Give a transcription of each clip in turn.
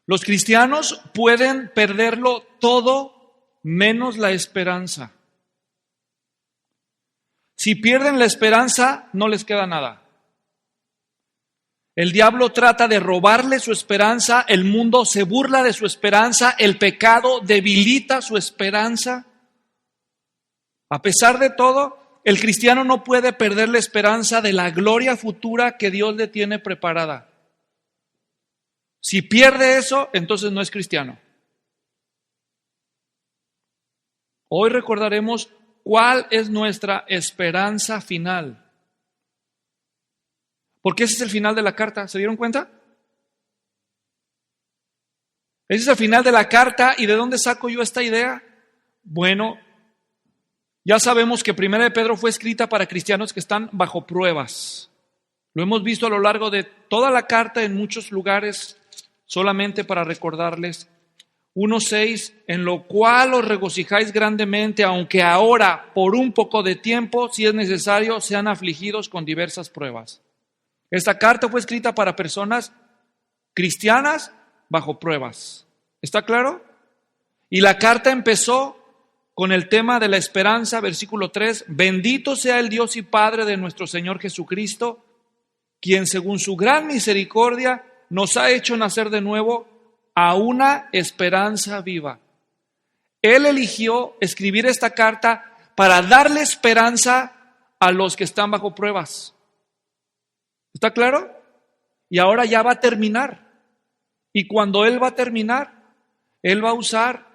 Los cristianos pueden perderlo todo menos la esperanza. Si pierden la esperanza, no les queda nada. El diablo trata de robarle su esperanza, el mundo se burla de su esperanza, el pecado debilita su esperanza. A pesar de todo, el cristiano no puede perder la esperanza de la gloria futura que Dios le tiene preparada. Si pierde eso, entonces no es cristiano. Hoy recordaremos cuál es nuestra esperanza final. Porque ese es el final de la carta, ¿se dieron cuenta? Ese es el final de la carta. ¿Y de dónde saco yo esta idea? Bueno, ya sabemos que Primera de Pedro fue escrita para cristianos que están bajo pruebas. Lo hemos visto a lo largo de toda la carta en muchos lugares, solamente para recordarles. 1:6, en lo cual os regocijáis grandemente, aunque ahora, por un poco de tiempo, si es necesario, sean afligidos con diversas pruebas. Esta carta fue escrita para personas cristianas bajo pruebas. ¿Está claro? Y la carta empezó con el tema de la esperanza, versículo 3, bendito sea el Dios y Padre de nuestro Señor Jesucristo, quien según su gran misericordia nos ha hecho nacer de nuevo a una esperanza viva. Él eligió escribir esta carta para darle esperanza a los que están bajo pruebas. ¿Está claro? Y ahora ya va a terminar. Y cuando Él va a terminar, Él va a usar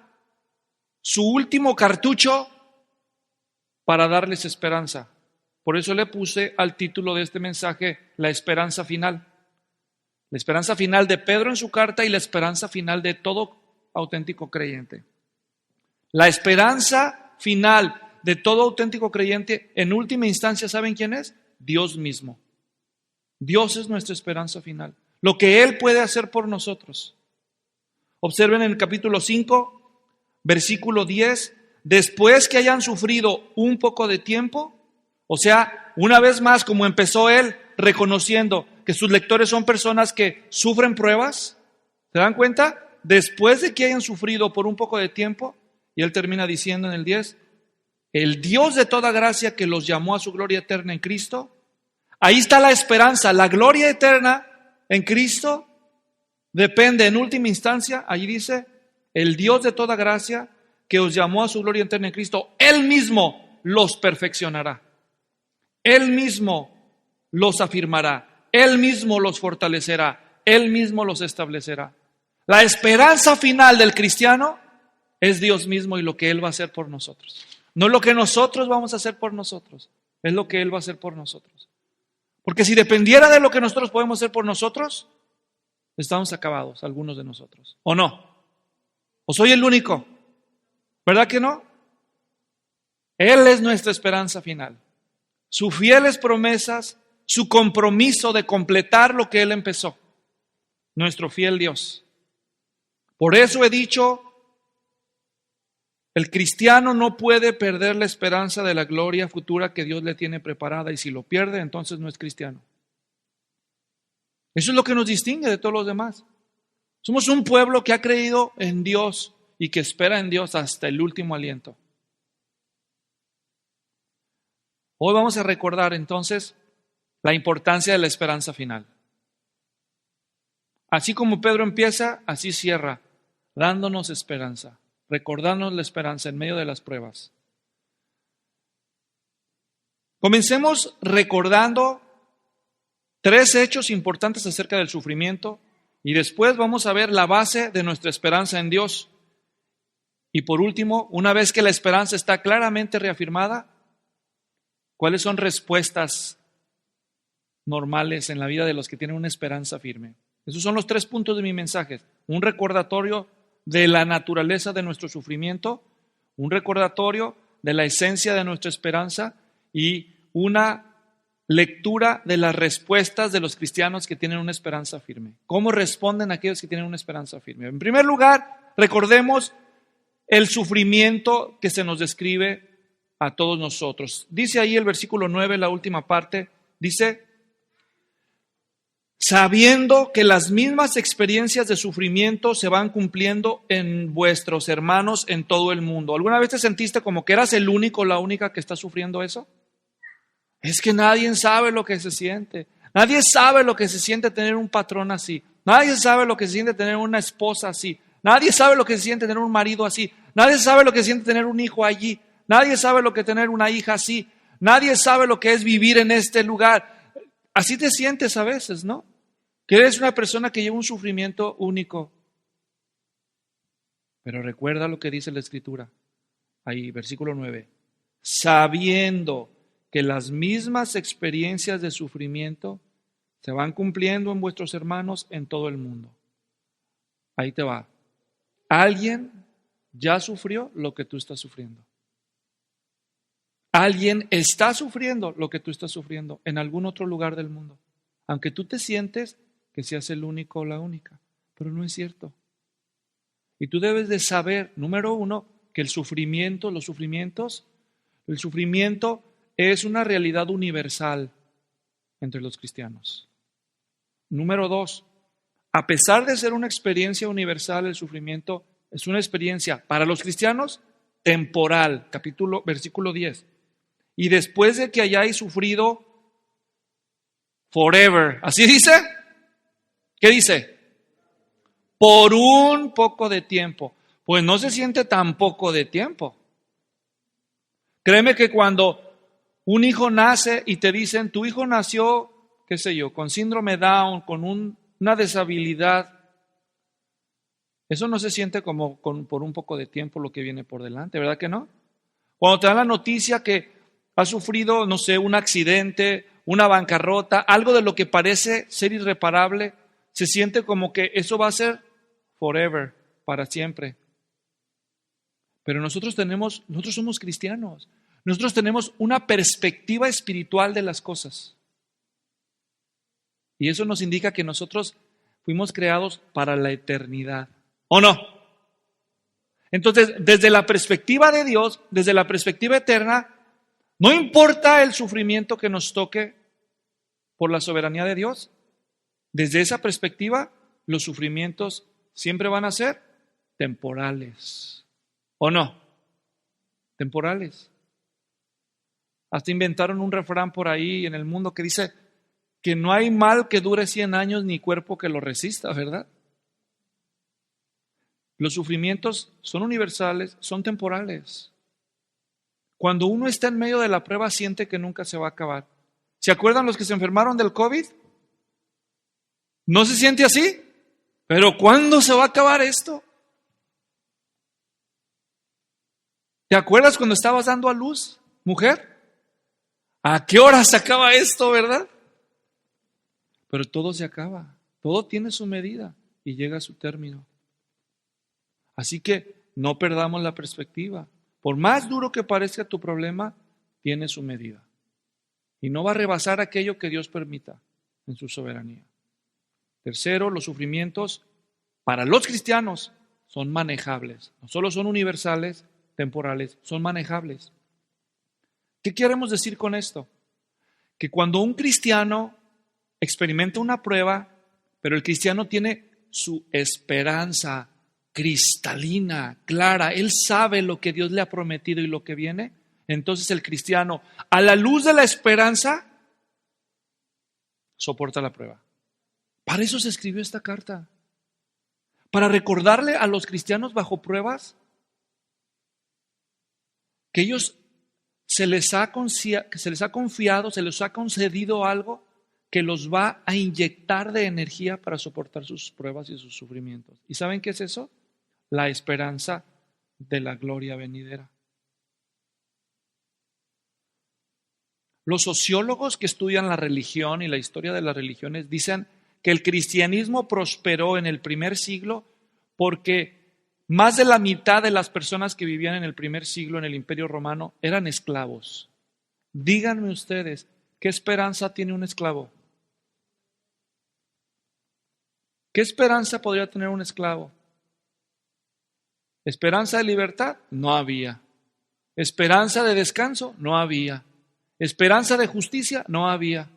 su último cartucho para darles esperanza. Por eso le puse al título de este mensaje, la esperanza final. La esperanza final de Pedro en su carta y la esperanza final de todo auténtico creyente. La esperanza final de todo auténtico creyente, en última instancia, ¿saben quién es? Dios mismo. Dios es nuestra esperanza final. Lo que Él puede hacer por nosotros. Observen en el capítulo 5, versículo 10, después que hayan sufrido un poco de tiempo, o sea, una vez más, como empezó Él, reconociendo que sus lectores son personas que sufren pruebas, ¿se dan cuenta? Después de que hayan sufrido por un poco de tiempo, y Él termina diciendo en el 10, el Dios de toda gracia que los llamó a su gloria eterna en Cristo. Ahí está la esperanza, la gloria eterna en Cristo depende en última instancia, allí dice, el Dios de toda gracia que os llamó a su gloria eterna en Cristo, Él mismo los perfeccionará. Él mismo los afirmará, Él mismo los fortalecerá, Él mismo los establecerá. La esperanza final del cristiano es Dios mismo y lo que Él va a hacer por nosotros. No lo que nosotros vamos a hacer por nosotros, es lo que Él va a hacer por nosotros. Porque si dependiera de lo que nosotros podemos hacer por nosotros, estamos acabados, algunos de nosotros. ¿O no? ¿O soy el único? ¿Verdad que no? Él es nuestra esperanza final. Sus fieles promesas, su compromiso de completar lo que Él empezó. Nuestro fiel Dios. Por eso he dicho, el cristiano no puede perder la esperanza de la gloria futura que Dios le tiene preparada, y si lo pierde, entonces no es cristiano. Eso es lo que nos distingue de todos los demás. Somos un pueblo que ha creído en Dios y que espera en Dios hasta el último aliento. Hoy vamos a recordar entonces la importancia de la esperanza final. Así como Pedro empieza, así cierra, dándonos esperanza, recordándonos la esperanza en medio de las pruebas. Comencemos recordando 3 hechos importantes acerca del sufrimiento y después vamos a ver la base de nuestra esperanza en Dios. Y por último, una vez que la esperanza está claramente reafirmada, ¿cuáles son respuestas normales en la vida de los que tienen una esperanza firme? Esos son los 3 puntos de mi mensaje. Un recordatorio de la naturaleza de nuestro sufrimiento, un recordatorio de la esencia de nuestra esperanza y una lectura de las respuestas de los cristianos que tienen una esperanza firme. ¿Cómo responden aquellos que tienen una esperanza firme? En primer lugar, recordemos el sufrimiento que se nos describe a todos nosotros. Dice ahí el versículo 9, la última parte, dice, sabiendo que las mismas experiencias de sufrimiento se van cumpliendo en vuestros hermanos en todo el mundo. ¿Alguna vez te sentiste como que eras el único o la única que está sufriendo eso? Es que nadie sabe lo que se siente. Nadie sabe lo que se siente tener un patrón así. Nadie sabe lo que se siente tener una esposa así. Nadie sabe lo que se siente tener un marido así. Nadie sabe lo que se siente tener un hijo allí. Nadie sabe lo que es tener una hija así. Nadie sabe lo que es vivir en este lugar. Así te sientes a veces, ¿no? Que eres una persona que lleva un sufrimiento único. Pero recuerda lo que dice la Escritura. Ahí, versículo 9. Sabiendo que las mismas experiencias de sufrimiento se van cumpliendo en vuestros hermanos en todo el mundo. Ahí te va. Alguien ya sufrió lo que tú estás sufriendo. Alguien está sufriendo lo que tú estás sufriendo en algún otro lugar del mundo. Aunque tú te sientes que seas el único o la única, pero no es cierto. Y tú debes de saber, número uno, que el sufrimiento es una realidad universal entre los cristianos. Número dos, a pesar de ser una experiencia universal, el sufrimiento es una experiencia para los cristianos temporal, versículo 10. Y después de que hayáis sufrido, forever. ¿Así dice? ¿Qué dice? Por un poco de tiempo. Pues no se siente tan poco de tiempo. Créeme que cuando un hijo nace y te dicen, tu hijo nació, qué sé yo, con síndrome Down, con una deshabilidad, eso no se siente como por un poco de tiempo lo que viene por delante, ¿verdad que no? Cuando te dan la noticia que has sufrido, no sé, un accidente, una bancarrota, algo de lo que parece ser irreparable, se siente como que eso va a ser forever, para siempre. Pero nosotros somos cristianos. Nosotros tenemos una perspectiva espiritual de las cosas. Y eso nos indica que nosotros fuimos creados para la eternidad. ¿O no? Entonces, desde la perspectiva de Dios, desde la perspectiva eterna, no importa el sufrimiento que nos toque por la soberanía de Dios, desde esa perspectiva, los sufrimientos siempre van a ser temporales. ¿O no? Temporales. Hasta inventaron un refrán por ahí en el mundo que dice que no hay mal que dure 100 años ni cuerpo que lo resista, ¿verdad? Los sufrimientos son universales, son temporales. Cuando uno está en medio de la prueba siente que nunca se va a acabar. ¿Se acuerdan los que se enfermaron del COVID? ¿No se siente así? ¿Pero cuándo se va a acabar esto? ¿Te acuerdas cuando estabas dando a luz, mujer? ¿A qué hora se acaba esto, verdad? Pero todo se acaba, todo tiene su medida y llega a su término. Así que no perdamos la perspectiva. Por más duro que parezca tu problema, tiene su medida. Y no va a rebasar aquello que Dios permita en su soberanía. Tercero, los sufrimientos para los cristianos son manejables. No solo son universales, temporales, son manejables. ¿Qué queremos decir con esto? Que cuando un cristiano experimenta una prueba, pero el cristiano tiene su esperanza cristalina, clara, él sabe lo que Dios le ha prometido y lo que viene, entonces el cristiano, a la luz de la esperanza, soporta la prueba. Para eso se escribió esta carta, para recordarle a los cristianos bajo pruebas que ellos se les ha confiado, se les ha concedido algo que los va a inyectar de energía para soportar sus pruebas y sus sufrimientos. ¿Y saben qué es eso? La esperanza de la gloria venidera. Los sociólogos que estudian la religión y la historia de las religiones dicen que el cristianismo prosperó en el primer siglo porque más de la mitad de las personas que vivían en el primer siglo en el Imperio Romano eran esclavos. Díganme ustedes, ¿qué esperanza tiene un esclavo? ¿Qué esperanza podría tener un esclavo? ¿Esperanza de libertad? No había. ¿Esperanza de descanso? No había. ¿Esperanza de justicia? No había.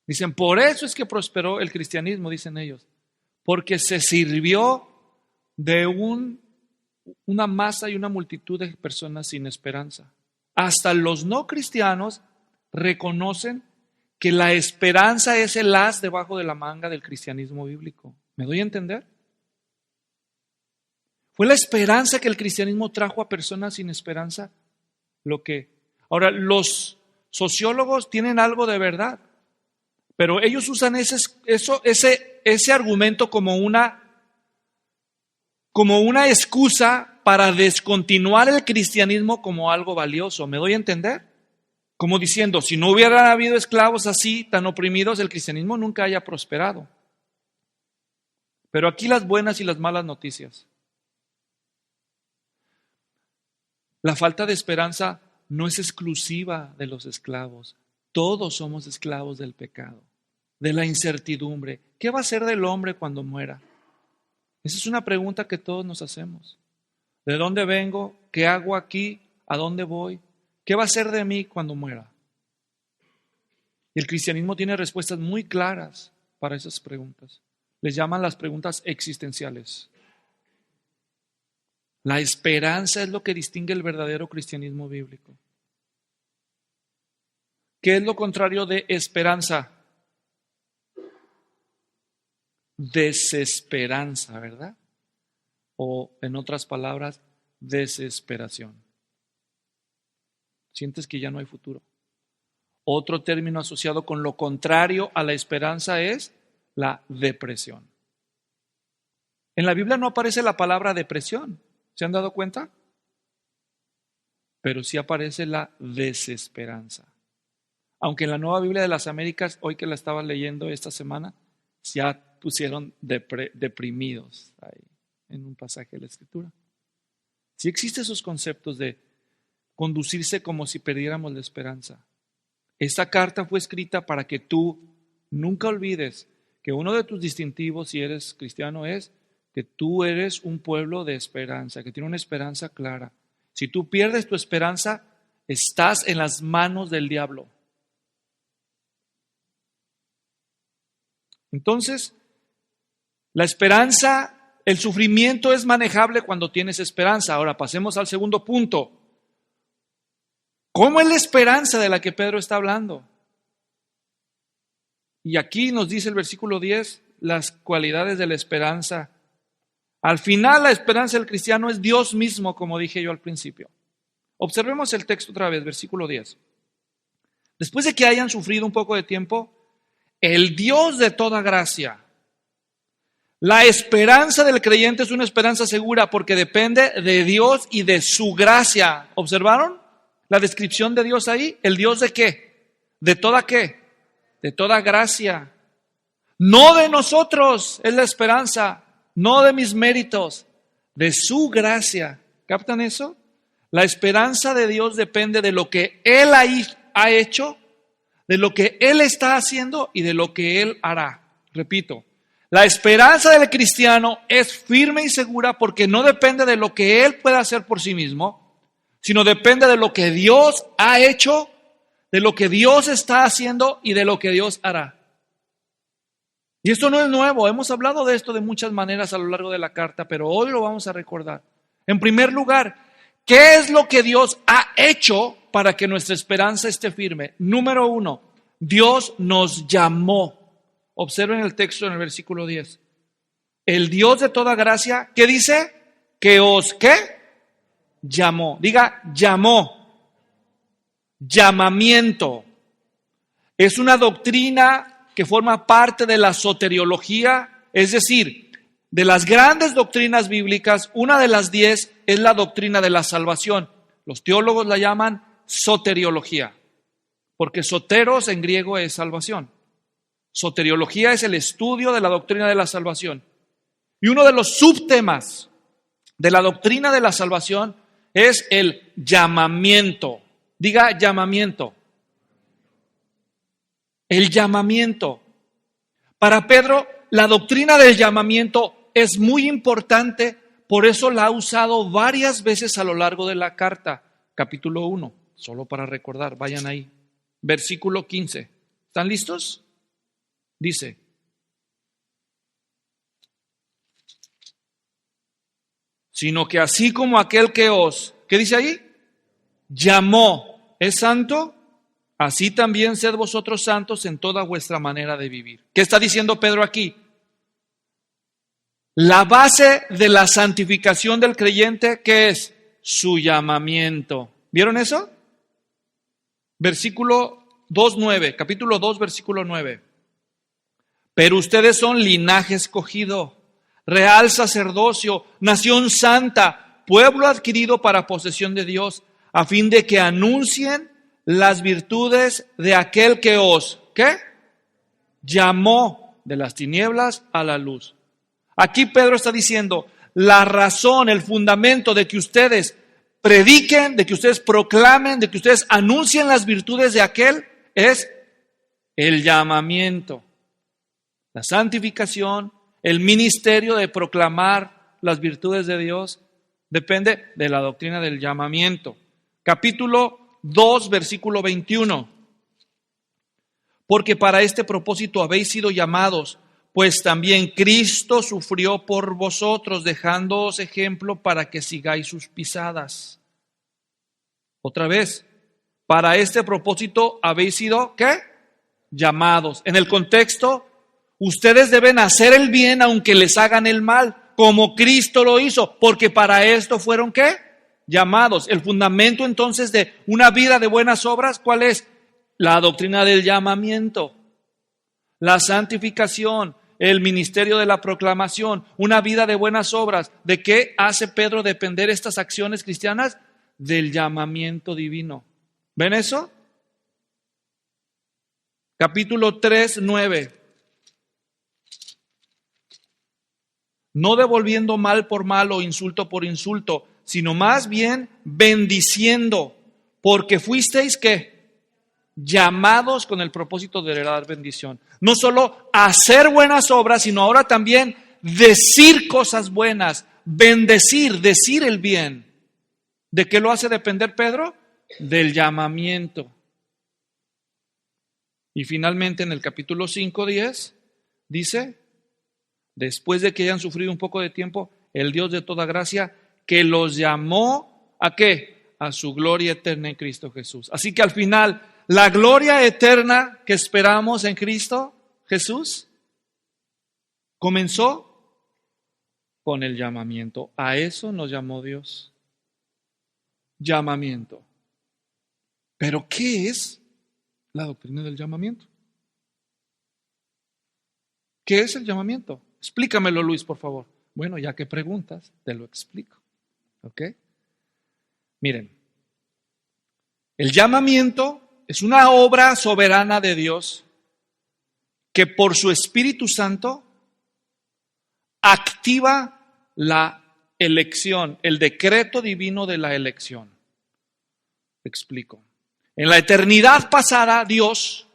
Dicen, por eso es que prosperó el cristianismo, dicen ellos, porque se sirvió de una masa y una multitud de personas sin esperanza. Hasta los no cristianos reconocen que la esperanza es el as debajo de la manga del cristianismo bíblico. ¿Me doy a entender? Fue la esperanza que el cristianismo trajo a personas sin esperanza. Ahora, los sociólogos tienen algo de verdad, pero ellos usan ese argumento como una excusa para descontinuar el cristianismo como algo valioso. ¿Me doy a entender? Como diciendo, si no hubieran habido esclavos así, tan oprimidos, el cristianismo nunca haya prosperado. Pero aquí las buenas y las malas noticias. La falta de esperanza no es exclusiva de los esclavos. Todos somos esclavos del pecado, de la incertidumbre. ¿Qué va a ser del hombre cuando muera? Esa es una pregunta que todos nos hacemos. ¿De dónde vengo? ¿Qué hago aquí? ¿A dónde voy? ¿Qué va a ser de mí cuando muera? Y el cristianismo tiene respuestas muy claras para esas preguntas. Les llaman las preguntas existenciales. La esperanza es lo que distingue el verdadero cristianismo bíblico. ¿Qué es lo contrario de esperanza? Desesperanza, ¿verdad? O en otras palabras, desesperación. Sientes que ya no hay futuro. Otro término asociado con lo contrario a la esperanza es la depresión. En la Biblia no aparece la palabra depresión. ¿Se han dado cuenta? Pero sí aparece la desesperanza. Aunque en la Nueva Biblia de las Américas, hoy que la estaba leyendo esta semana, ya pusieron deprimidos ahí en un pasaje de la Escritura. Sí existen esos conceptos de conducirse como si perdiéramos la esperanza. Esta carta fue escrita para que tú nunca olvides que uno de tus distintivos, si eres cristiano, es que tú eres un pueblo de esperanza, que tiene una esperanza clara. Si tú pierdes tu esperanza, estás en las manos del diablo. Entonces, la esperanza, el sufrimiento es manejable cuando tienes esperanza. Ahora pasemos al segundo punto. ¿Cómo es la esperanza de la que Pedro está hablando? Y aquí nos dice el versículo 10 las cualidades de la esperanza. Al final, la esperanza del cristiano es Dios mismo, como dije yo al principio. Observemos el texto otra vez, versículo 10. Después de que hayan sufrido un poco de tiempo, el Dios de toda gracia. La esperanza del creyente es una esperanza segura porque depende de Dios y de su gracia. ¿Observaron la descripción de Dios ahí? ¿El Dios de qué? ¿De toda qué? De toda gracia. No de nosotros es la esperanza, no de mis méritos, de su gracia. ¿Captan eso? La esperanza de Dios depende de lo que Él ha hecho, de lo que Él está haciendo y de lo que Él hará. Repito, la esperanza del cristiano es firme y segura porque no depende de lo que Él pueda hacer por sí mismo, sino depende de lo que Dios ha hecho, de lo que Dios está haciendo y de lo que Dios hará. Y esto no es nuevo, hemos hablado de esto de muchas maneras a lo largo de la carta, pero hoy lo vamos a recordar. En primer lugar, ¿qué es lo que Dios ha hecho para que nuestra esperanza esté firme? Número 1, Dios nos llamó. Observen el texto en el versículo 10. El Dios de toda gracia, ¿qué dice? Que os, ¿qué? Llamó. Diga, llamó. Llamamiento. Es una doctrina que forma parte de la soteriología, es decir, de las grandes doctrinas bíblicas. Una de las 10 es la doctrina de la salvación. Los teólogos la llaman soteriología, porque soteros en griego es salvación. Soteriología es el estudio de la doctrina de la salvación. Y uno de los subtemas de la doctrina de la salvación es el llamamiento. Diga llamamiento. El llamamiento. Para Pedro, la doctrina del llamamiento es muy importante, por eso la ha usado varias veces a lo largo de la carta. Capítulo 1, solo para recordar, vayan ahí. Versículo 15. ¿Están listos? Dice, sino que así como aquel que os, ¿qué dice ahí? Llamó, ¿es santo? Así también sed vosotros santos en toda vuestra manera de vivir. ¿Qué está diciendo Pedro aquí? La base de la santificación del creyente, ¿qué es? Su llamamiento. ¿Vieron eso? Versículo 2:9, capítulo 2, versículo 9. Pero ustedes son linaje escogido, real sacerdocio, nación santa, pueblo adquirido para posesión de Dios, a fin de que anuncien las virtudes de aquel que os, ¿qué? Llamó de las tinieblas a la luz. Aquí Pedro está diciendo, la razón, el fundamento de que ustedes prediquen, de que ustedes proclamen, de que ustedes anuncien las virtudes de aquel, es el llamamiento, la santificación, el ministerio de proclamar las virtudes de Dios, depende de la doctrina del llamamiento. Capítulo 2, versículo 21. Porque para este propósito habéis sido llamados, pues también Cristo sufrió por vosotros, dejándoos ejemplo para que sigáis sus pisadas. Otra vez, para este propósito habéis sido, ¿qué? Llamados. En el contexto, ustedes deben hacer el bien aunque les hagan el mal, como Cristo lo hizo, porque para esto fueron, ¿qué? Llamados. El fundamento entonces de una vida de buenas obras, ¿cuál es? La doctrina del llamamiento, la santificación, el ministerio de la proclamación, una vida de buenas obras. ¿De qué hace Pedro depender estas acciones cristianas? Del llamamiento divino. ¿Ven eso? Capítulo 3, 9. No devolviendo mal por mal o insulto por insulto, sino más bien bendiciendo, porque fuisteis, ¿qué? Llamados con el propósito de heredar bendición. No solo hacer buenas obras, sino ahora también decir cosas buenas, bendecir, decir el bien. ¿De qué lo hace depender Pedro? Del llamamiento. Y finalmente en el capítulo 5, 10, dice, después de que hayan sufrido un poco de tiempo, el Dios de toda gracia, que los llamó, ¿a qué? A su gloria eterna en Cristo Jesús. Así que al final, la gloria eterna que esperamos en Cristo Jesús comenzó con el llamamiento. A eso nos llamó Dios. Llamamiento. ¿Pero qué es la doctrina del llamamiento? ¿Qué es el llamamiento? Explícamelo, Luis, por favor. Bueno, ya que preguntas, te lo explico. ¿Ok? Miren, el llamamiento es una obra soberana de Dios que por su Espíritu Santo activa la elección, el decreto divino de la elección. Explico. En la eternidad pasada, Dios,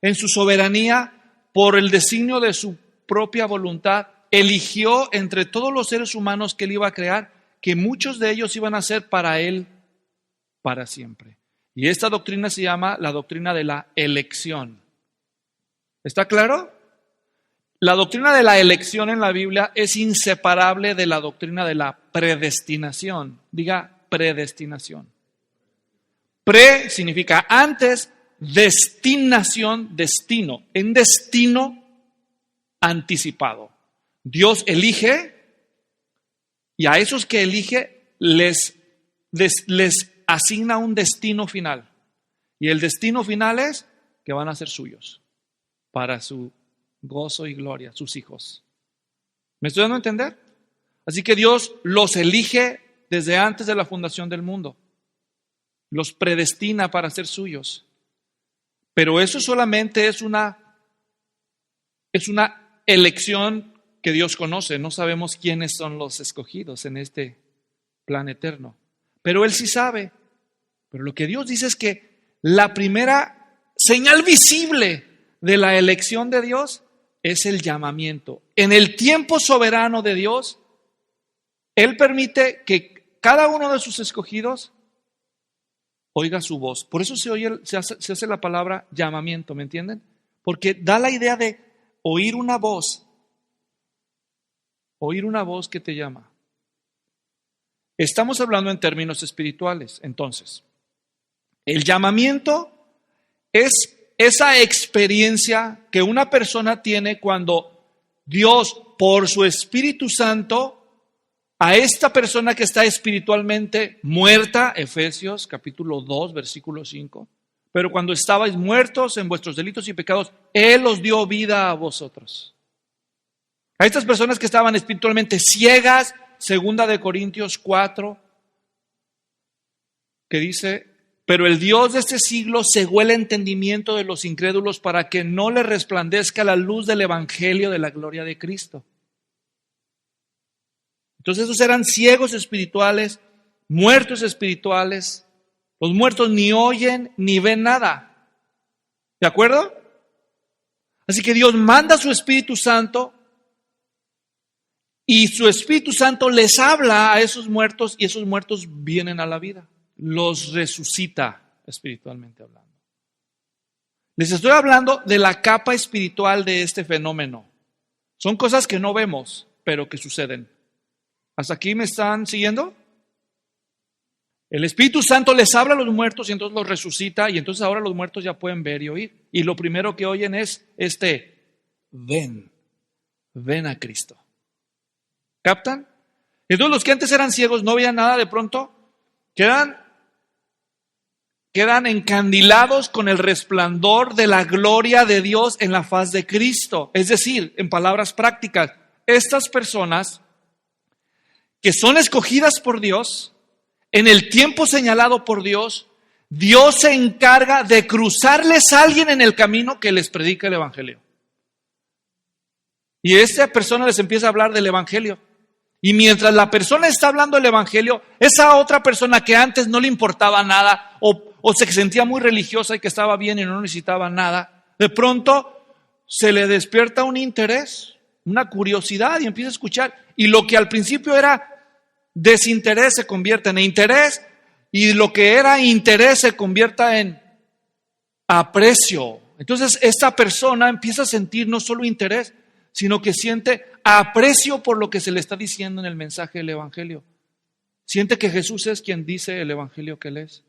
en su soberanía, por el designio de su propia voluntad, eligió entre todos los seres humanos que Él iba a crear, que muchos de ellos iban a ser para Él para siempre. Y esta doctrina se llama la doctrina de la elección. ¿Está claro? La doctrina de la elección en la Biblia es inseparable de la doctrina de la predestinación. Diga predestinación. Pre significa antes, destinación, destino. En destino anticipado. Dios elige y a esos que elige les asigna un destino final. Y el destino final es que van a ser suyos para su gozo y gloria, sus hijos. ¿Me estoy dando a entender? Así que Dios los elige desde antes de la fundación del mundo. Los predestina para ser suyos. Pero eso solamente es una elección que Dios conoce. No sabemos quiénes son los escogidos en este plan eterno. Pero Él sí sabe. Pero lo que Dios dice es que la primera señal visible de la elección de Dios es el llamamiento. En el tiempo soberano de Dios, Él permite que cada uno de sus escogidos oiga su voz. Por eso se hace la palabra llamamiento, ¿me entienden? Porque da la idea de oír una voz que te llama. Estamos hablando en términos espirituales, entonces. El llamamiento es esa experiencia que una persona tiene cuando Dios, por su Espíritu Santo, a esta persona que está espiritualmente muerta, Efesios capítulo 2, versículo 5, pero cuando estabais muertos en vuestros delitos y pecados, Él os dio vida a vosotros. A estas personas que estaban espiritualmente ciegas, 2 Corintios 4, que dice: pero el Dios de este siglo cegó el entendimiento de los incrédulos para que no les resplandezca la luz del evangelio de la gloria de Cristo. Entonces esos eran ciegos espirituales, muertos espirituales. Los muertos ni oyen ni ven nada. ¿De acuerdo? Así que Dios manda a su Espíritu Santo y su Espíritu Santo les habla a esos muertos y esos muertos vienen a la vida. Los resucita espiritualmente hablando. Les estoy hablando de la capa espiritual de este fenómeno. Son cosas que no vemos, pero que suceden. ¿Hasta aquí me están siguiendo? El Espíritu Santo les habla a los muertos y entonces los resucita, y entonces ahora los muertos ya pueden ver y oír. Y lo primero que oyen es ven a Cristo. ¿Captan? Entonces los que antes eran ciegos, no veían nada, de pronto quedan encandilados con el resplandor de la gloria de Dios en la faz de Cristo. Es decir, en palabras prácticas, estas personas que son escogidas por Dios, en el tiempo señalado por Dios, Dios se encarga de cruzarles a alguien en el camino que les predica el Evangelio. Y esta persona les empieza a hablar del Evangelio. Y mientras la persona está hablando del Evangelio, esa otra persona que antes no le importaba nada o se sentía muy religiosa y que estaba bien y no necesitaba nada, de pronto se le despierta un interés, una curiosidad y empieza a escuchar. Y lo que al principio era desinterés se convierte en interés, y lo que era interés se convierta en aprecio. Entonces esta persona empieza a sentir no solo interés, sino que siente aprecio por lo que se le está diciendo en el mensaje del Evangelio. Siente que Jesús es quien dice el Evangelio que él es.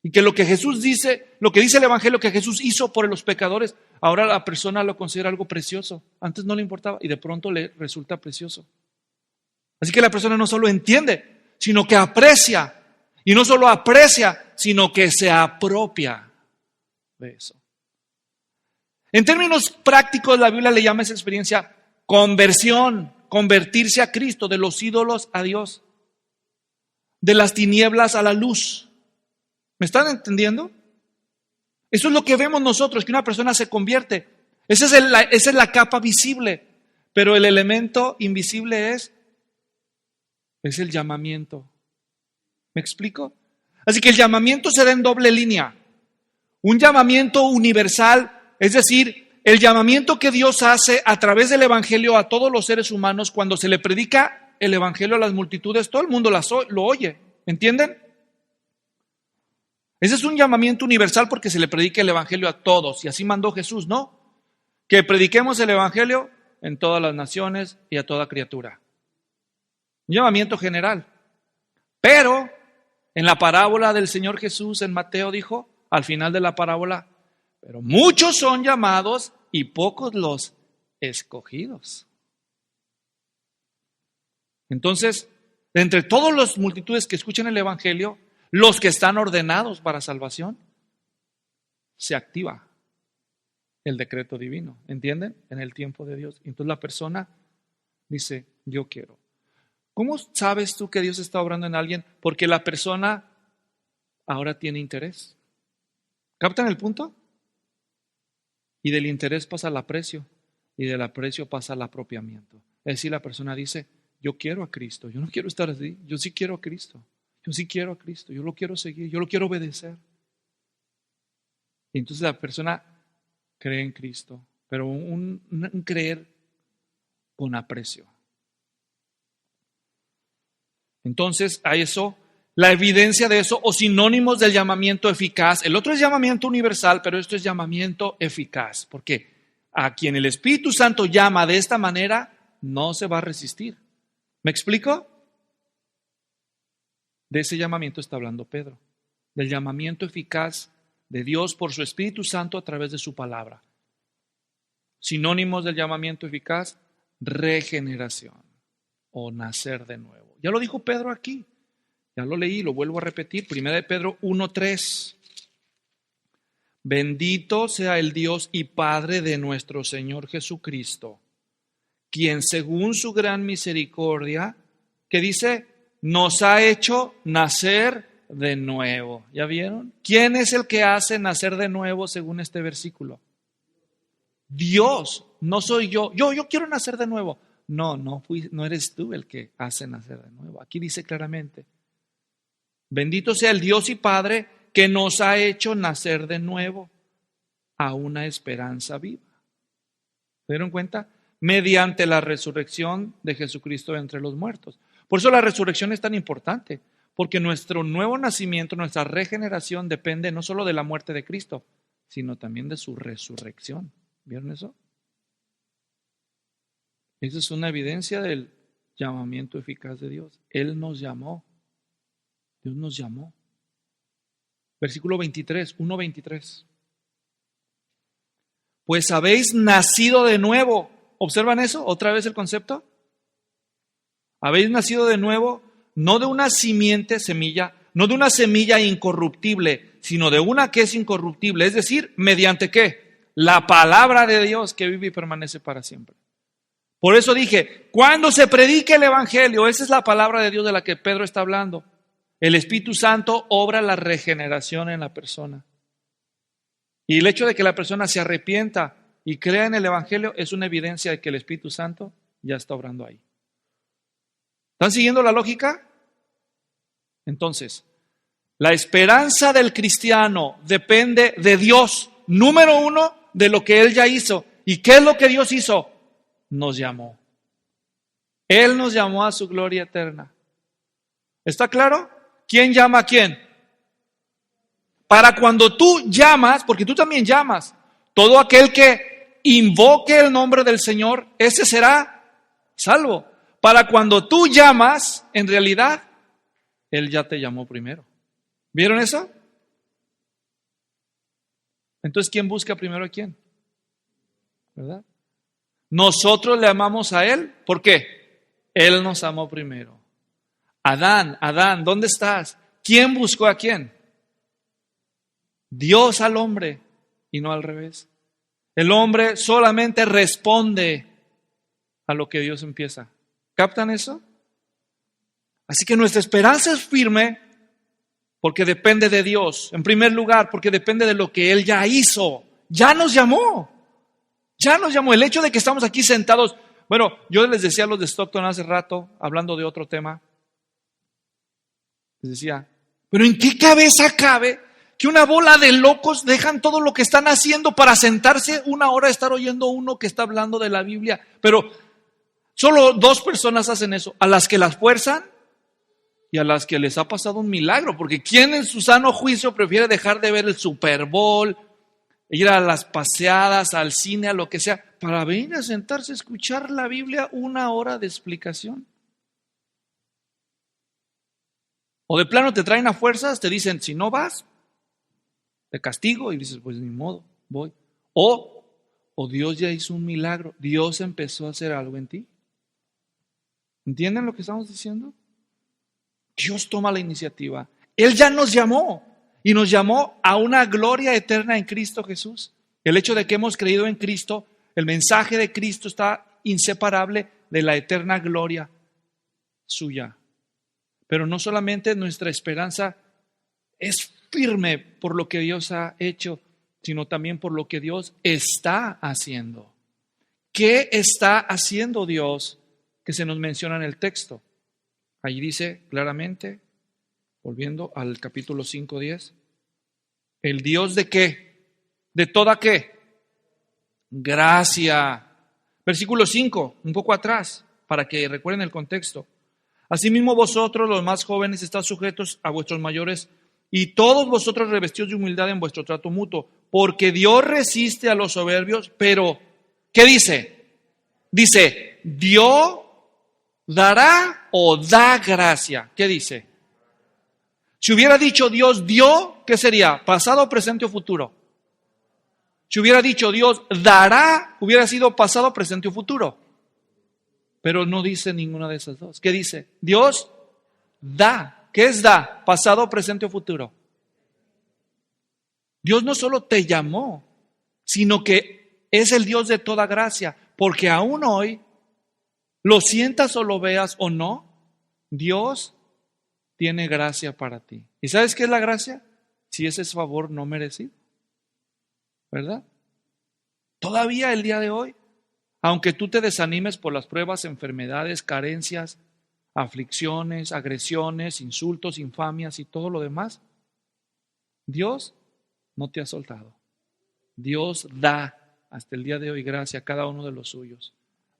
Y que lo que Jesús dice, lo que dice el Evangelio que Jesús hizo por los pecadores, ahora la persona lo considera algo precioso. Antes no le importaba y de pronto le resulta precioso. Así que la persona no solo entiende, sino que aprecia. Y no solo aprecia, sino que se apropia de eso. En términos prácticos, la Biblia le llama a esa experiencia conversión, convertirse a Cristo, de los ídolos a Dios, de las tinieblas a la luz. ¿Me están entendiendo? Eso es lo que vemos nosotros, que una persona se convierte. Esa es la capa visible, pero el elemento invisible es el llamamiento. ¿Me explico? Así que el llamamiento se da en doble línea. Un llamamiento universal, es decir, el llamamiento que Dios hace a través del Evangelio a todos los seres humanos. Cuando se le predica el Evangelio a las multitudes, todo el mundo lo oye. ¿Entienden? Ese es un llamamiento universal porque se le predica el Evangelio a todos. Y así mandó Jesús, ¿no? Que prediquemos el Evangelio en todas las naciones y a toda criatura. Un llamamiento general. Pero en la parábola del Señor Jesús en Mateo dijo, al final de la parábola, pero muchos son llamados y pocos los escogidos. Entonces, de entre todas las multitudes que escuchan el Evangelio, los que están ordenados para salvación, se activa el decreto divino, ¿entienden? En el tiempo de Dios. Entonces la persona dice, yo quiero. ¿Cómo sabes tú que Dios está obrando en alguien? Porque la persona ahora tiene interés. ¿Captan el punto? Y del interés pasa al aprecio, y del aprecio pasa al apropiamiento. Es decir, la persona dice, yo quiero a Cristo, yo no quiero estar así, yo sí quiero a Cristo. Yo sí quiero a Cristo, yo lo quiero seguir, yo lo quiero obedecer. Y entonces la persona cree en Cristo, pero un creer con aprecio. Entonces, a eso, la evidencia de eso, o sinónimos del llamamiento eficaz. El otro es llamamiento universal, pero esto es llamamiento eficaz. ¿Por qué? a quien el Espíritu Santo llama de esta manera, no se va a resistir. ¿Me explico? De ese llamamiento está hablando Pedro, del llamamiento eficaz de Dios por su Espíritu Santo a través de su palabra. Sinónimos del llamamiento eficaz: regeneración o nacer de nuevo. Ya lo dijo Pedro aquí, ya lo leí, lo vuelvo a repetir, 1 Pedro 1:3. Bendito sea el Dios y Padre de nuestro Señor Jesucristo, quien según su gran misericordia, que dice, nos ha hecho nacer de nuevo. ¿Ya vieron? ¿Quién es el que hace nacer de nuevo según este versículo? Dios, no soy yo. Yo quiero nacer de nuevo. No eres tú el que hace nacer de nuevo. Aquí dice claramente, bendito sea el Dios y Padre que nos ha hecho nacer de nuevo a una esperanza viva. ¿Se dieron cuenta? Mediante la resurrección de Jesucristo de entre los muertos. Por eso la resurrección es tan importante, porque nuestro nuevo nacimiento, nuestra regeneración depende no solo de la muerte de Cristo, sino también de su resurrección. ¿Vieron eso? Esa es una evidencia del llamamiento eficaz de Dios. Él nos llamó. Dios nos llamó. Versículo 23, 1:23. Pues habéis nacido de nuevo. ¿Observan eso? ¿Otra vez el concepto? Habéis nacido de nuevo, no de una simiente, semilla, no de una semilla incorruptible, sino de una que es incorruptible. Es decir, ¿mediante qué? La palabra de Dios que vive y permanece para siempre. Por eso dije, cuando se predique el Evangelio, esa es la palabra de Dios de la que Pedro está hablando. El Espíritu Santo obra la regeneración en la persona. Y el hecho de que la persona se arrepienta y crea en el Evangelio es una evidencia de que el Espíritu Santo ya está obrando ahí. ¿Están siguiendo la lógica? Entonces, la esperanza del cristiano depende de Dios. Número uno, de lo que Él ya hizo. ¿Y qué es lo que Dios hizo? Nos llamó. Él nos llamó a su gloria eterna. ¿Está claro? ¿Quién llama a quién? Para cuando tú llamas, porque tú también llamas, todo aquel que invoque el nombre del Señor, ese será salvo. Para cuando tú llamas, en realidad, Él ya te llamó primero. ¿Vieron eso? Entonces, ¿quién busca primero a quién? ¿Verdad? Nosotros le amamos a Él. ¿Por qué? Él nos amó primero. Adán, ¿dónde estás? ¿Quién buscó a quién? Dios al hombre y no al revés. El hombre solamente responde a lo que Dios empieza. ¿Captan eso? Así que nuestra esperanza es firme porque depende de Dios. En primer lugar, porque depende de lo que Él ya hizo. Ya nos llamó. Ya nos llamó. El hecho de que estamos aquí sentados. Bueno, yo les decía a los de Stockton hace rato, hablando de otro tema. Les decía, pero ¿en qué cabeza cabe que una bola de locos dejan todo lo que están haciendo para sentarse una hora a estar oyendo uno que está hablando de la Biblia? Pero solo 2 personas hacen eso, a las que las fuerzan y a las que les ha pasado un milagro, porque ¿quién en su sano juicio prefiere dejar de ver el Super Bowl, ir a las paseadas, al cine, a lo que sea, para venir a sentarse a escuchar la Biblia 1 hora de explicación? O de plano te traen a fuerzas, te dicen, si no vas, te castigo, y dices, pues ni modo, voy. O Dios ya hizo un milagro, Dios empezó a hacer algo en ti. ¿Entienden lo que estamos diciendo? Dios toma la iniciativa. Él ya nos llamó y nos llamó a una gloria eterna en Cristo Jesús. El hecho de que hemos creído en Cristo, el mensaje de Cristo está inseparable de la eterna gloria suya. Pero no solamente nuestra esperanza es firme por lo que Dios ha hecho, sino también por lo que Dios está haciendo. ¿Qué está haciendo Dios que se nos menciona en el texto? Ahí dice claramente, volviendo al capítulo 5:10, ¿el Dios de qué? ¿De toda qué? Gracia. Versículo 5, un poco atrás, para que recuerden el contexto. Asimismo vosotros, los más jóvenes, estad sujetos a vuestros mayores, y todos vosotros revestidos de humildad en vuestro trato mutuo, porque Dios resiste a los soberbios, pero ¿Qué dice? Dice, dio, dará o da gracia. ¿Qué dice? Si hubiera dicho Dios dio, ¿qué sería? ¿Pasado, presente o futuro? Si hubiera dicho Dios dará, hubiera sido pasado, presente o futuro. Pero no dice ninguna de esas dos. ¿Qué dice? Dios da. ¿Qué es da? ¿Pasado, presente o futuro? Dios no solo te llamó, sino que es el Dios de toda gracia. Porque aún hoy, lo sientas o lo veas o no, Dios tiene gracia para ti. ¿Y sabes qué es la gracia? Si ese es favor no merecido. ¿Verdad? Todavía el día de hoy, aunque tú te desanimes por las pruebas, enfermedades, carencias, aflicciones, agresiones, insultos, infamias y todo lo demás, Dios no te ha soltado. Dios da hasta el día de hoy gracia a cada uno de los suyos.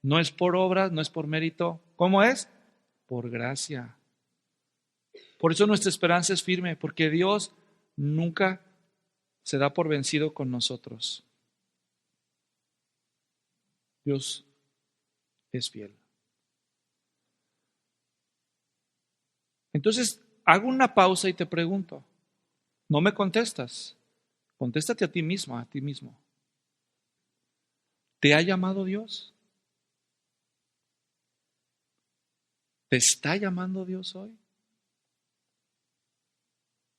No es por obras, no es por mérito. ¿Cómo es? Por gracia. Por eso nuestra esperanza es firme, porque Dios nunca se da por vencido con nosotros. Dios es fiel. Entonces, hago una pausa y te pregunto, no me contestas, contéstate a ti misma, a ti mismo. ¿Te ha llamado Dios? ¿Te está llamando Dios hoy?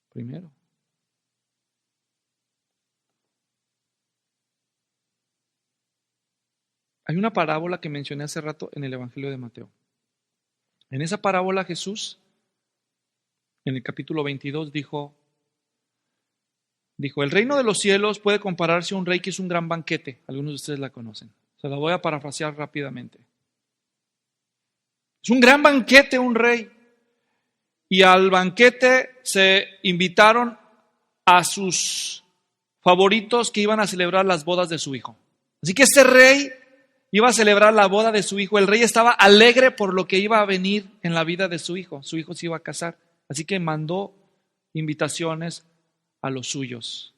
Primero. Hay una parábola que mencioné hace rato en el Evangelio de Mateo. En esa parábola Jesús, en el capítulo 22, dijo, el reino de los cielos puede compararse a un rey que hizo un gran banquete. Algunos de ustedes la conocen. Se la voy a parafrasear rápidamente. Es un gran banquete, un rey. Y al banquete se invitaron a sus favoritos que iban a celebrar las bodas de su hijo. Así que este rey iba a celebrar la boda de su hijo. El rey estaba alegre por lo que iba a venir en la vida de su hijo. Su hijo se iba a casar. Así que mandó invitaciones a los suyos.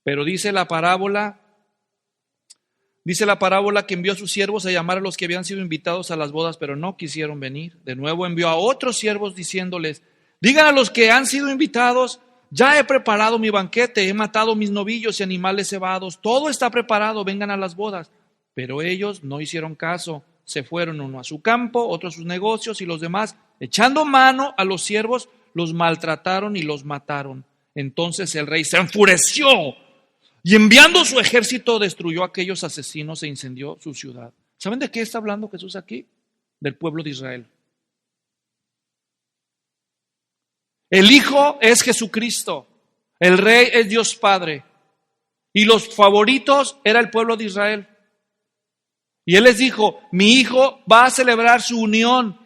Pero dice la parábola que envió a sus siervos a llamar a los que habían sido invitados a las bodas, pero no quisieron venir. De nuevo envió a otros siervos diciéndoles, digan a los que han sido invitados, ya he preparado mi banquete, he matado mis novillos y animales cebados, todo está preparado, vengan a las bodas. Pero ellos no hicieron caso, se fueron uno a su campo, otro a sus negocios y los demás, echando mano a los siervos, los maltrataron y los mataron. Entonces el rey se enfureció y enviando su ejército destruyó a aquellos asesinos e incendió su ciudad. ¿Saben de qué está hablando Jesús aquí? Del pueblo de Israel. El Hijo es Jesucristo, el Rey es Dios Padre y los favoritos era el pueblo de Israel. Y Él les dijo, mi hijo va a celebrar su unión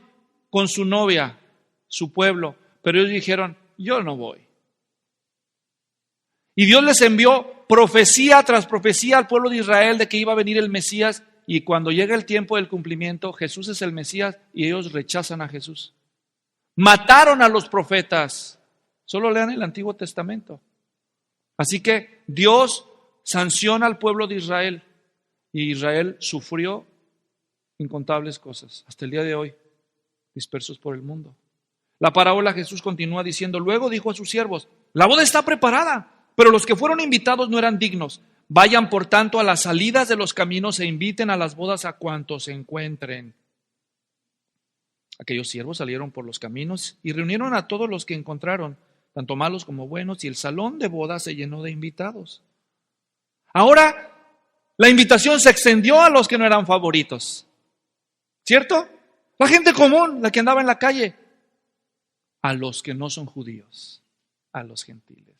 con su novia, su pueblo. Pero ellos dijeron, yo no voy. Y Dios les envió profecía tras profecía al pueblo de Israel de que iba a venir el Mesías. Y cuando llega el tiempo del cumplimiento, Jesús es el Mesías y ellos rechazan a Jesús. Mataron a los profetas. Solo lean el Antiguo Testamento. Así que Dios sanciona al pueblo de Israel. Y Israel sufrió incontables cosas, hasta el día de hoy, dispersos por el mundo. La parábola Jesús continúa diciendo, luego dijo a sus siervos, la boda está preparada, pero los que fueron invitados no eran dignos. Vayan por tanto a las salidas de los caminos e inviten a las bodas a cuantos se encuentren. Aquellos siervos salieron por los caminos y reunieron a todos los que encontraron, tanto malos como buenos, y el salón de bodas se llenó de invitados. Ahora, la invitación se extendió a los que no eran favoritos, ¿cierto? La gente común, la que andaba en la calle, a los que no son judíos, a los gentiles,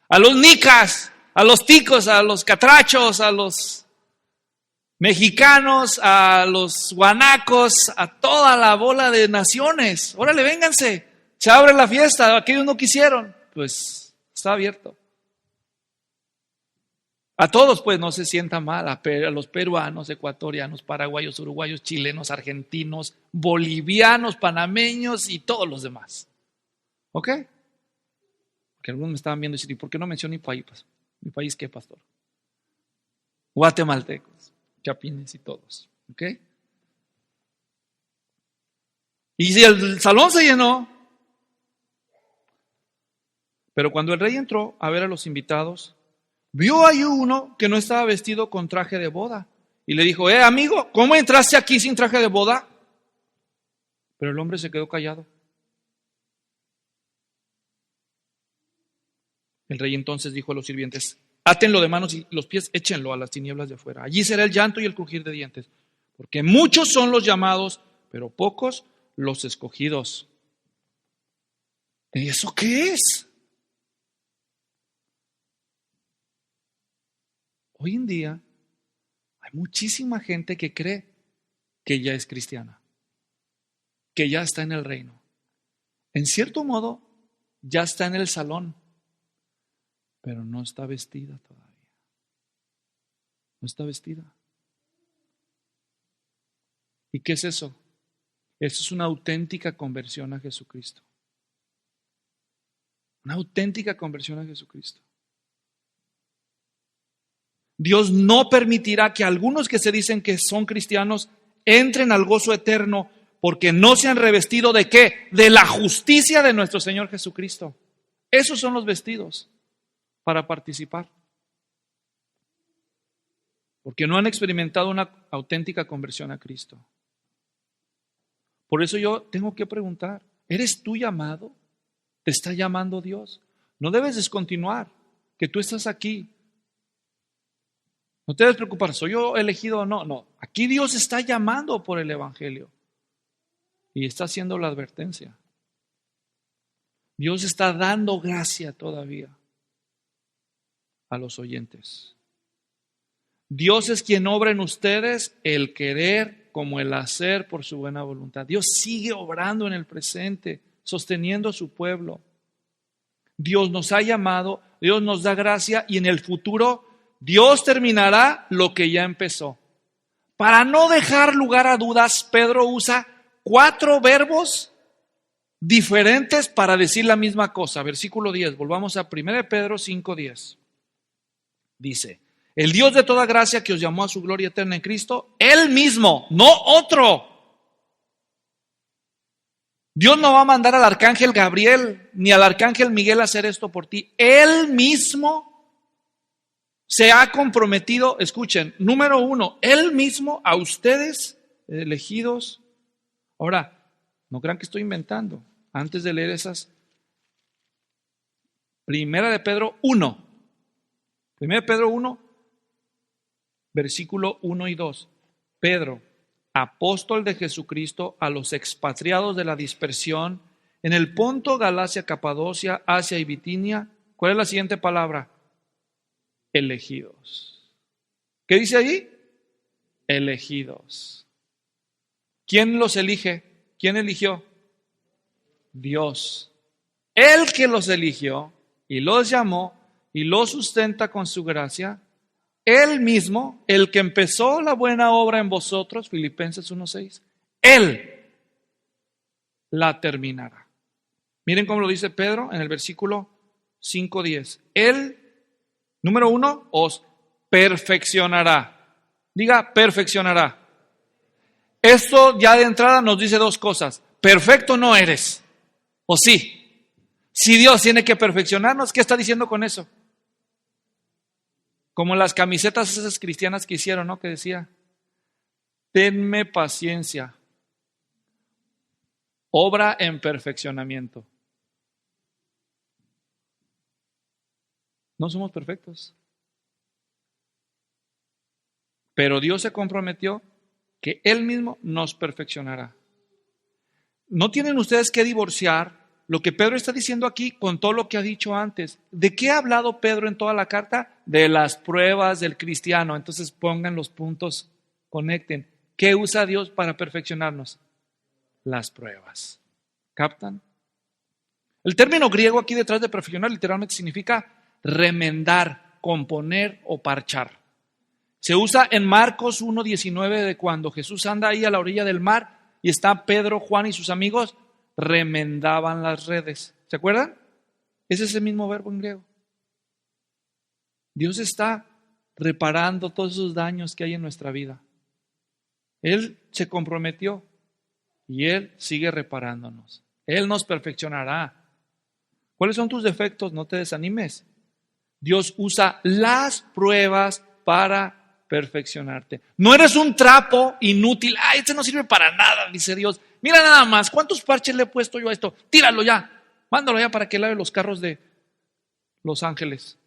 a los nicas, a los ticos, a los catrachos, a los mexicanos, a los guanacos, a toda la bola de naciones. Órale, vénganse, se abre la fiesta, aquellos no quisieron, pues está abierto. A todos pues no se sienta mal, a los peruanos, ecuatorianos, paraguayos, uruguayos, chilenos, argentinos, bolivianos, panameños y todos los demás. ¿Ok? Porque algunos me estaban viendo y dicen, ¿por qué no menciono mi país? ¿Mi país qué, pastor? Guatemaltecos, chapines y todos. ¿Ok? Y si el salón se llenó, pero cuando el rey entró a ver a los invitados, vio ahí uno que no estaba vestido con traje de boda. Y le dijo, amigo, ¿cómo entraste aquí sin traje de boda? Pero el hombre se quedó callado. El rey entonces dijo a los sirvientes, átenlo de manos y los pies, échenlo a las tinieblas de afuera. Allí será el llanto y el crujir de dientes, porque muchos son los llamados, pero pocos los escogidos. ¿Y eso qué es? Hoy en día hay muchísima gente que cree que ya es cristiana, que ya está en el reino. En cierto modo, ya está en el salón, pero no está vestida todavía. No está vestida. ¿Y qué es eso? Eso es una auténtica conversión a Jesucristo. Una auténtica conversión a Jesucristo. Dios no permitirá que algunos que se dicen que son cristianos entren al gozo eterno porque no se han revestido ¿de qué? De la justicia de nuestro Señor Jesucristo. Esos son los vestidos para participar. Porque no han experimentado una auténtica conversión a Cristo. Por eso yo tengo que preguntar, ¿eres tú llamado? ¿Te está llamando Dios? No debes descontinuar que tú estás aquí. No te debes preocupar, ¿soy yo elegido o no? No, aquí Dios está llamando por el Evangelio y está haciendo la advertencia. Dios está dando gracia todavía a los oyentes. Dios es quien obra en ustedes el querer como el hacer por su buena voluntad. Dios sigue obrando en el presente, sosteniendo a su pueblo. Dios nos ha llamado, Dios nos da gracia y en el futuro Dios terminará lo que ya empezó. Para no dejar lugar a dudas, Pedro usa 4 verbos diferentes para decir la misma cosa. Versículo 10, volvamos a 1 Pedro 5:10. Dice, el Dios de toda gracia que os llamó a su gloria eterna en Cristo, Él mismo, no otro. Dios no va a mandar al arcángel Gabriel ni al arcángel Miguel a hacer esto por ti. Él mismo se ha comprometido, escuchen, número 1, Él mismo a ustedes elegidos. Ahora, no crean que estoy inventando. Antes de leer esas, 1 Pedro 1, versículo 1 y 2. Pedro, apóstol de Jesucristo a los expatriados de la dispersión en el Ponto, Galacia, Capadocia, Asia y Bitinia. ¿Cuál es la siguiente palabra? Elegidos. ¿Qué dice ahí? Elegidos. ¿Quién los elige? ¿Quién eligió? Dios. Él que los eligió y los llamó y los sustenta con su gracia. Él mismo, el que empezó la buena obra en vosotros, Filipenses 1:6, Él la terminará. Miren cómo lo dice Pedro en el versículo 5:10. Él, número 1, os perfeccionará. Diga, perfeccionará. Esto ya de entrada nos dice 2 cosas. Perfecto no eres. ¿O sí? Si Dios tiene que perfeccionarnos, ¿qué está diciendo con eso? Como las camisetas esas cristianas que hicieron, ¿no? Que decía, tenme paciencia, obra en perfeccionamiento. No somos perfectos. Pero Dios se comprometió que Él mismo nos perfeccionará. No tienen ustedes que divorciar lo que Pedro está diciendo aquí con todo lo que ha dicho antes. ¿De qué ha hablado Pedro en toda la carta? De las pruebas del cristiano. Entonces pongan los puntos, conecten. ¿Qué usa Dios para perfeccionarnos? Las pruebas. ¿Captan? El término griego aquí detrás de perfeccionar literalmente significa remendar, componer o parchar. Se usa en Marcos 1:19 de cuando Jesús anda ahí a la orilla del mar y está Pedro, Juan y sus amigos, remendaban las redes. ¿Se acuerdan? Ese es el mismo verbo en griego. Dios está reparando todos esos daños que hay en nuestra vida. Él se comprometió y Él sigue reparándonos. Él nos perfeccionará. ¿Cuáles son tus defectos? No te desanimes. Dios usa las pruebas para perfeccionarte. No eres un trapo inútil. Ay, este no sirve para nada, dice Dios. Mira nada más, ¿cuántos parches le he puesto yo a esto? Tíralo ya, mándalo ya para que lave los carros de Los Ángeles.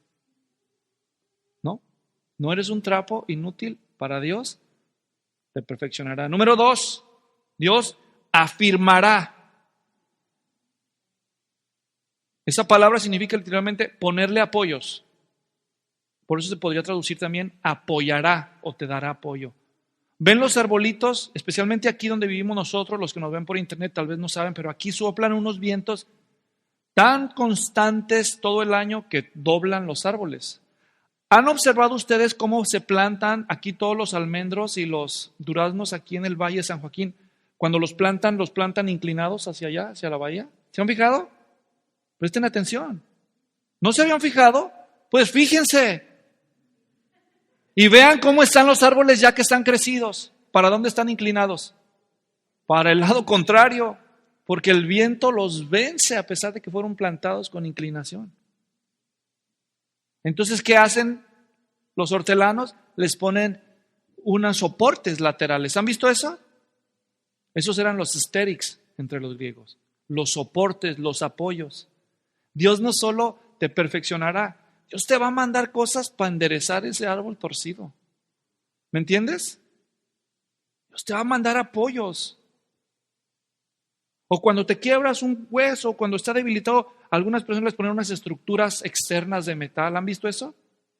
No eres un trapo inútil para Dios. Te perfeccionará. Número 2, Dios afirmará. Esa palabra significa literalmente ponerle apoyos. Por eso se podría traducir también apoyará o te dará apoyo. ¿Ven los arbolitos? Especialmente aquí donde vivimos nosotros, los que nos ven por internet tal vez no saben, pero aquí soplan unos vientos tan constantes todo el año que doblan los árboles. ¿Han observado ustedes cómo se plantan aquí todos los almendros y los duraznos aquí en el Valle de San Joaquín? Cuando los plantan inclinados hacia allá, hacia la bahía. ¿Se han fijado? Presten atención. ¿No se habían fijado? Pues fíjense. Y vean cómo están los árboles ya que están crecidos. ¿Para dónde están inclinados? Para el lado contrario, porque el viento los vence a pesar de que fueron plantados con inclinación. Entonces, ¿qué hacen los hortelanos? Les ponen unos soportes laterales. ¿Han visto eso? Esos eran los stérics entre los griegos. Los soportes, los apoyos. Dios no solo te perfeccionará, Dios te va a mandar cosas para enderezar ese árbol torcido. ¿Me entiendes? Dios te va a mandar apoyos. O cuando te quiebras un hueso, cuando está debilitado, algunas personas les ponen unas estructuras externas de metal. ¿Han visto eso?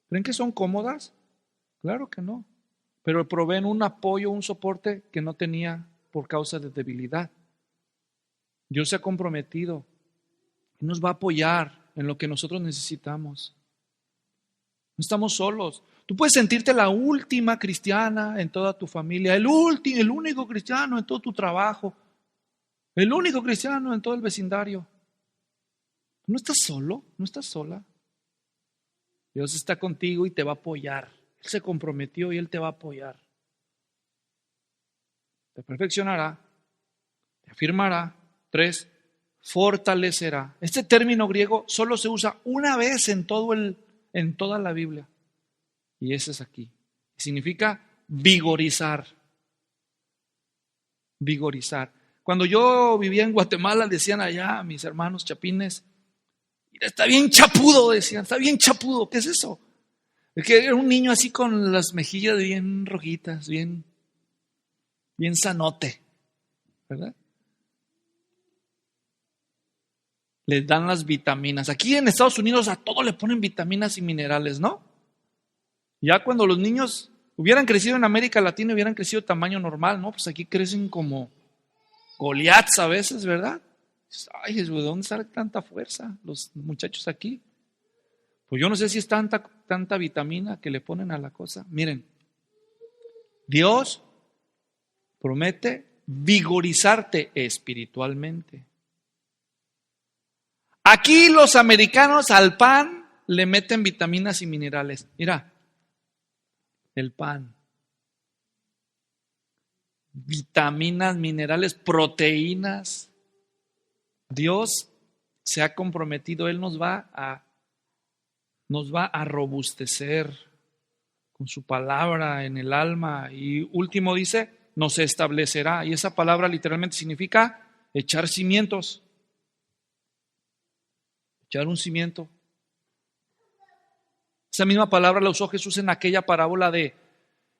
¿Creen que son cómodas? Claro que no. Pero proveen un apoyo, un soporte que no tenía por causa de debilidad. Dios se ha comprometido y nos va a apoyar en lo que nosotros necesitamos. No estamos solos. Tú puedes sentirte la última cristiana en toda tu familia, el único cristiano en todo tu trabajo, el único cristiano en todo el vecindario. No estás solo, no estás sola. Dios está contigo y te va a apoyar. Él se comprometió y Él te va a apoyar. Te perfeccionará, te afirmará. 3, fortalecerá. Este término griego solo se usa una vez en toda la Biblia. Y ese es aquí. Significa vigorizar. Vigorizar. Cuando yo vivía en Guatemala, decían allá mis hermanos chapines, está bien chapudo, decían, está bien chapudo. ¿Qué es eso? Es que era un niño así con las mejillas bien rojitas, bien sanote, ¿verdad? Les dan las vitaminas. Aquí en Estados Unidos a todo le ponen vitaminas y minerales, ¿no? Ya cuando los niños hubieran crecido en América Latina, hubieran crecido de tamaño normal, ¿no? Pues aquí crecen como Goliaths a veces, ¿verdad? Ay, ¿de dónde sale tanta fuerza los muchachos aquí? Pues yo no sé si es tanta vitamina que le ponen a la cosa. Miren, Dios promete vigorizarte espiritualmente. Aquí los americanos al pan le meten vitaminas y minerales. Mira, el pan. Vitaminas, minerales, proteínas. Dios se ha comprometido, Él nos va a robustecer con su palabra en el alma. Y último dice, nos establecerá. Y esa palabra literalmente significa echar cimientos. Echar un cimiento. Esa misma palabra la usó Jesús en aquella parábola de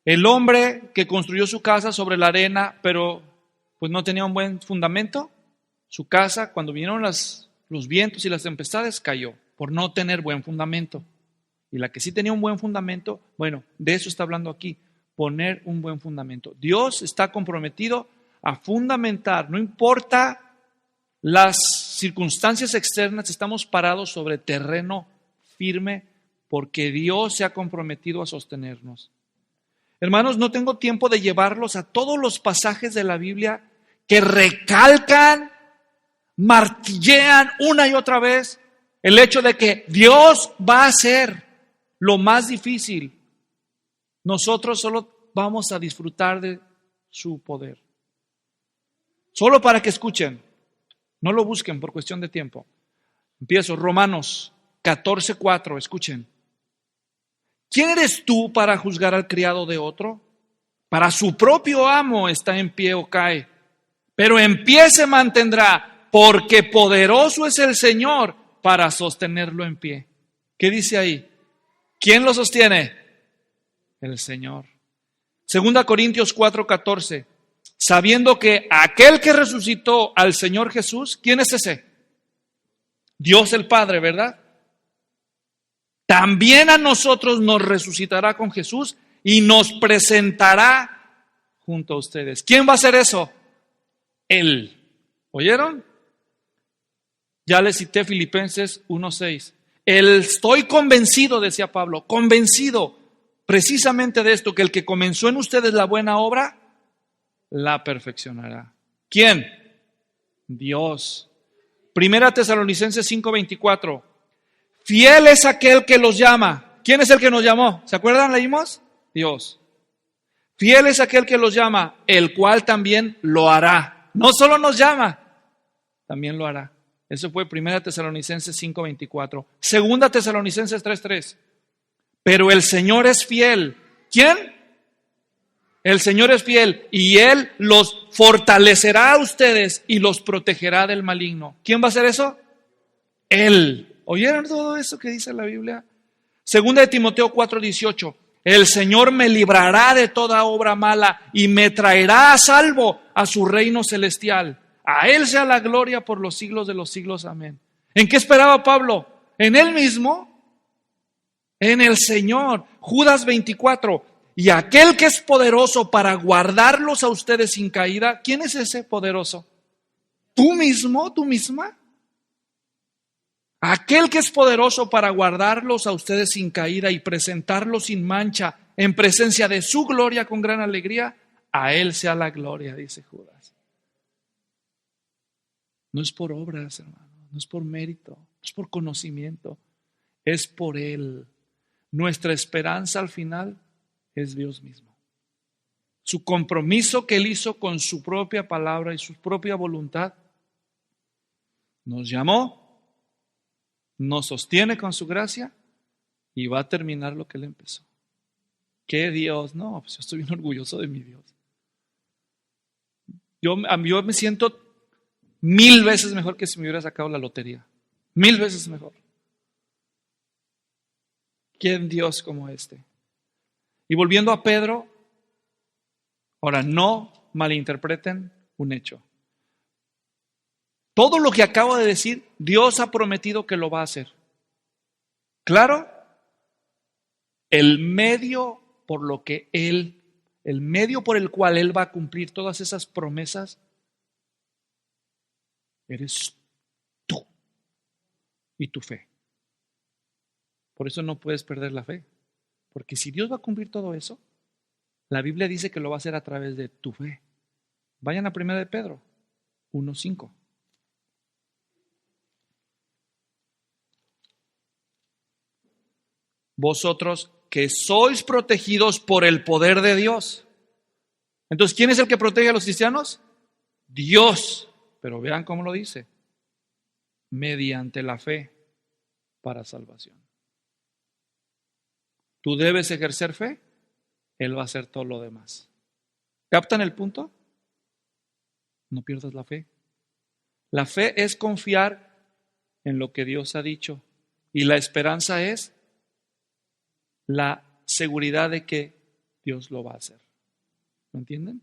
el hombre que construyó su casa sobre la arena, pero pues no tenía un buen fundamento. Su casa, cuando vinieron los vientos y las tempestades, cayó por no tener buen fundamento. Y la que sí tenía un buen fundamento, bueno, de eso está hablando aquí, poner un buen fundamento. Dios está comprometido a fundamentar, no importa las circunstancias externas, estamos parados sobre terreno firme porque Dios se ha comprometido a sostenernos. Hermanos, no tengo tiempo de llevarlos a todos los pasajes de la Biblia que recalcan, martillean una y otra vez el hecho de que Dios va a hacer lo más difícil Nosotros solo vamos a disfrutar de su poder. Solo para que escuchen, no lo busquen por cuestión de tiempo. Empiezo, Romanos 14:4, escuchen. ¿Quién eres tú para juzgar al criado de otro? Para su propio amo está en pie o cae, pero en pie se mantendrá, porque poderoso es el Señor para sostenerlo en pie. ¿Qué dice ahí? ¿Quién lo sostiene? El Señor. 2 Corintios 4:14. Sabiendo que aquel que resucitó al Señor Jesús, ¿quién es ese? Dios el Padre, ¿verdad? También a nosotros nos resucitará con Jesús y nos presentará junto a ustedes. ¿Quién va a hacer eso? Él. ¿Oyeron? Ya les cité Filipenses 1:6. Estoy convencido, decía Pablo, convencido precisamente de esto, que el que comenzó en ustedes la buena obra, la perfeccionará. ¿Quién? Dios. Primera Tesalonicenses 5:24. Fiel es aquel que los llama. ¿Quién es el que nos llamó? ¿Se acuerdan? ¿Leímos? Dios. Fiel es aquel que los llama, el cual también lo hará. No solo nos llama, también lo hará. Eso fue Primera Tesalonicenses 5:24. Segunda Tesalonicenses 3:3. Pero el Señor es fiel. ¿Quién? El Señor es fiel y Él los fortalecerá a ustedes y los protegerá del maligno. ¿Quién va a hacer eso? Él. ¿Oyeron todo eso que dice la Biblia? Segunda de Timoteo 4:18. El Señor me librará de toda obra mala y me traerá a salvo a su reino celestial. A Él sea la gloria por los siglos de los siglos. Amén. ¿En qué esperaba Pablo? ¿En Él mismo? En el Señor. Judas 24. Y aquel que es poderoso para guardarlos a ustedes sin caída, ¿quién es ese poderoso? ¿Tú mismo? ¿Tú misma? Aquel que es poderoso para guardarlos a ustedes sin caída y presentarlos sin mancha en presencia de su gloria con gran alegría, a Él sea la gloria, dice Judas. No es por obras, hermano, no es por mérito, no es por conocimiento, es por Él. Nuestra esperanza al final es Dios mismo. Su compromiso que Él hizo con su propia palabra y su propia voluntad nos llamó, nos sostiene con su gracia y va a terminar lo que Él empezó. ¿Qué Dios? No, pues yo estoy bien orgulloso de mi Dios. Yo me siento 1000 veces mejor que si me hubiera sacado la lotería. 1000 veces mejor. ¿Quién Dios como este? Y volviendo a Pedro, ahora no malinterpreten un hecho. Todo lo que acabo de decir, Dios ha prometido que lo va a hacer. ¿Claro? El medio por el cual Él va a cumplir todas esas promesas, eres tú y tu fe. Por eso no puedes perder la fe. Porque si Dios va a cumplir todo eso, la Biblia dice que lo va a hacer a través de tu fe. Vayan a 1 de Pedro 1:5. Vosotros que sois protegidos por el poder de Dios. Entonces, ¿quién es el que protege a los cristianos? Dios. Pero vean cómo lo dice. Mediante la fe para salvación. Tú debes ejercer fe, Él va a hacer todo lo demás. ¿Captan el punto? No pierdas la fe. La fe es confiar en lo que Dios ha dicho y la esperanza es la seguridad de que Dios lo va a hacer. ¿Me entienden?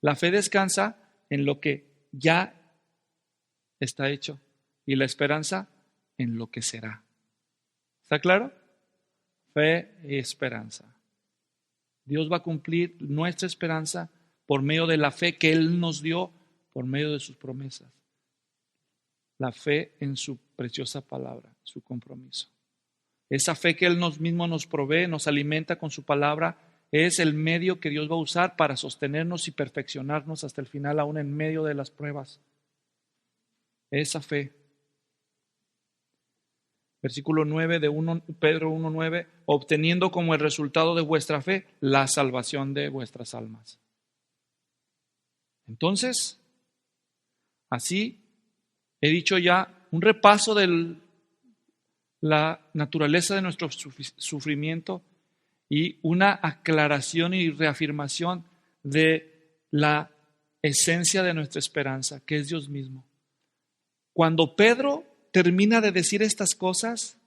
La fe descansa en lo que ya está hecho y la esperanza en lo que será. ¿Está claro? Fe y esperanza. Dios va a cumplir nuestra esperanza por medio de la fe que Él nos dio, por medio de sus promesas. La fe en su preciosa palabra, su compromiso. Esa fe que Él mismo nos provee, nos alimenta con su palabra, es el medio que Dios va a usar para sostenernos y perfeccionarnos hasta el final, aún en medio de las pruebas. Esa fe. Versículo 9 de Pedro 1:9, obteniendo como el resultado de vuestra fe la salvación de vuestras almas. Entonces, así he dicho ya un repaso de la naturaleza de nuestro sufrimiento y una aclaración y reafirmación de la esencia de nuestra esperanza, que es Dios mismo. Cuando Pedro termina de decir estas cosas,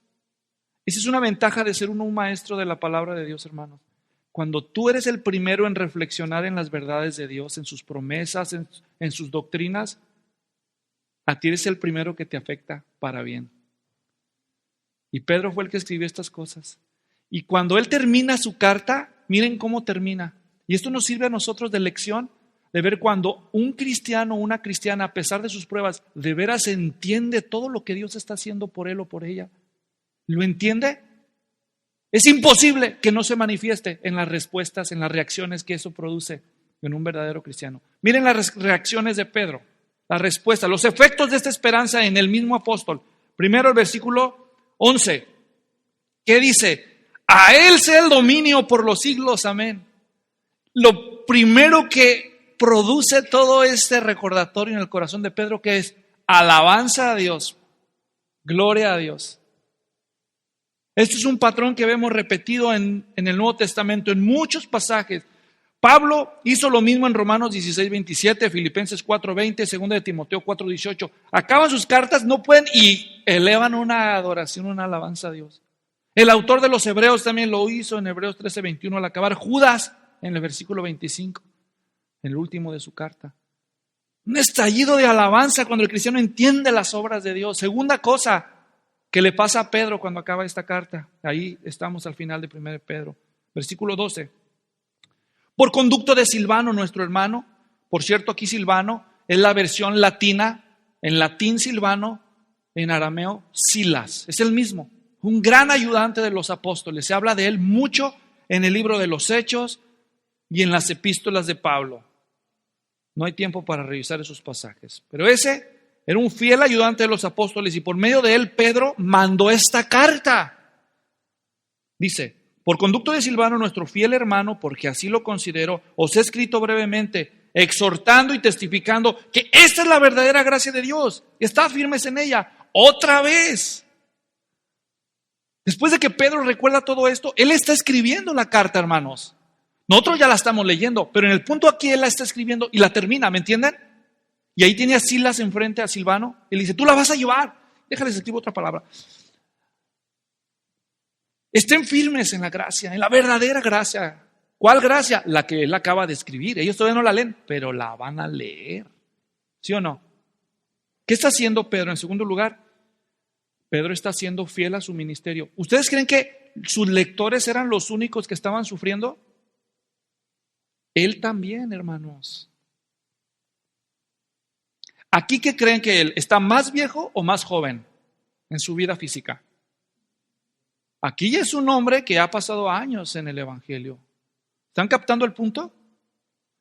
esa es una ventaja de ser un maestro de la palabra de Dios, hermanos. Cuando tú eres el primero en reflexionar en las verdades de Dios, en sus promesas, en sus doctrinas, a ti eres el primero que te afecta para bien. Y Pedro fue el que escribió estas cosas. Y cuando él termina su carta, miren cómo termina. Y esto nos sirve a nosotros de lección, de ver cuando un cristiano o una cristiana, a pesar de sus pruebas, de veras entiende todo lo que Dios está haciendo por él o por ella. ¿Lo entiende? Es imposible que no se manifieste en las respuestas, en las reacciones que eso produce en un verdadero cristiano. Miren las reacciones de Pedro, la respuesta, los efectos de esta esperanza en el mismo apóstol. Primero el versículo 11, ¿qué dice? A él sea el dominio por los siglos, amén. Lo primero que produce todo este recordatorio en el corazón de Pedro, que es alabanza a Dios, gloria a Dios. Esto es un patrón que vemos repetido en el Nuevo Testamento, en muchos pasajes. Pablo hizo lo mismo en Romanos 16:27, Filipenses 4:20, 2 de Timoteo 4:18. Acaban sus cartas, no pueden y elevan una adoración, una alabanza a Dios. El autor de los Hebreos también lo hizo en Hebreos 13:21 al acabar. Judas en el versículo 25, en el último de su carta. Un estallido de alabanza cuando el cristiano entiende las obras de Dios. Segunda cosa que le pasa a Pedro cuando acaba esta carta. Ahí estamos al final de 1 Pedro. Versículo 12. Por conducto de Silvano, nuestro hermano. Por cierto, aquí Silvano es la versión latina. En latín Silvano, en arameo Silas. Es el mismo. Un gran ayudante de los apóstoles. Se habla de él mucho en el libro de los Hechos y en las epístolas de Pablo. No hay tiempo para revisar esos pasajes. Pero ese era un fiel ayudante de los apóstoles y por medio de él Pedro mandó esta carta. Dice, por conducto de Silvano, nuestro fiel hermano, porque así lo considero, os he escrito brevemente, exhortando y testificando que esta es la verdadera gracia de Dios. Está firmes en ella. Otra vez. Después de que Pedro recuerda todo esto, él está escribiendo la carta, hermanos. Nosotros ya la estamos leyendo, pero en el punto aquí él la está escribiendo y la termina, ¿me entienden? Y ahí tiene a Silas enfrente a Silvano. Él dice, tú la vas a llevar. Déjales escribir otra palabra. Estén firmes en la gracia, en la verdadera gracia. ¿Cuál gracia? La que él acaba de escribir. Ellos todavía no la leen, pero la van a leer. ¿Sí o no? ¿Qué está haciendo Pedro? En segundo lugar, Pedro está siendo fiel a su ministerio. ¿Ustedes creen que sus lectores eran los únicos que estaban sufriendo? Él también, hermanos. ¿Aquí qué creen que él está más viejo o más joven en su vida física? Aquí ya es un hombre que ha pasado años en el Evangelio. ¿Están captando el punto?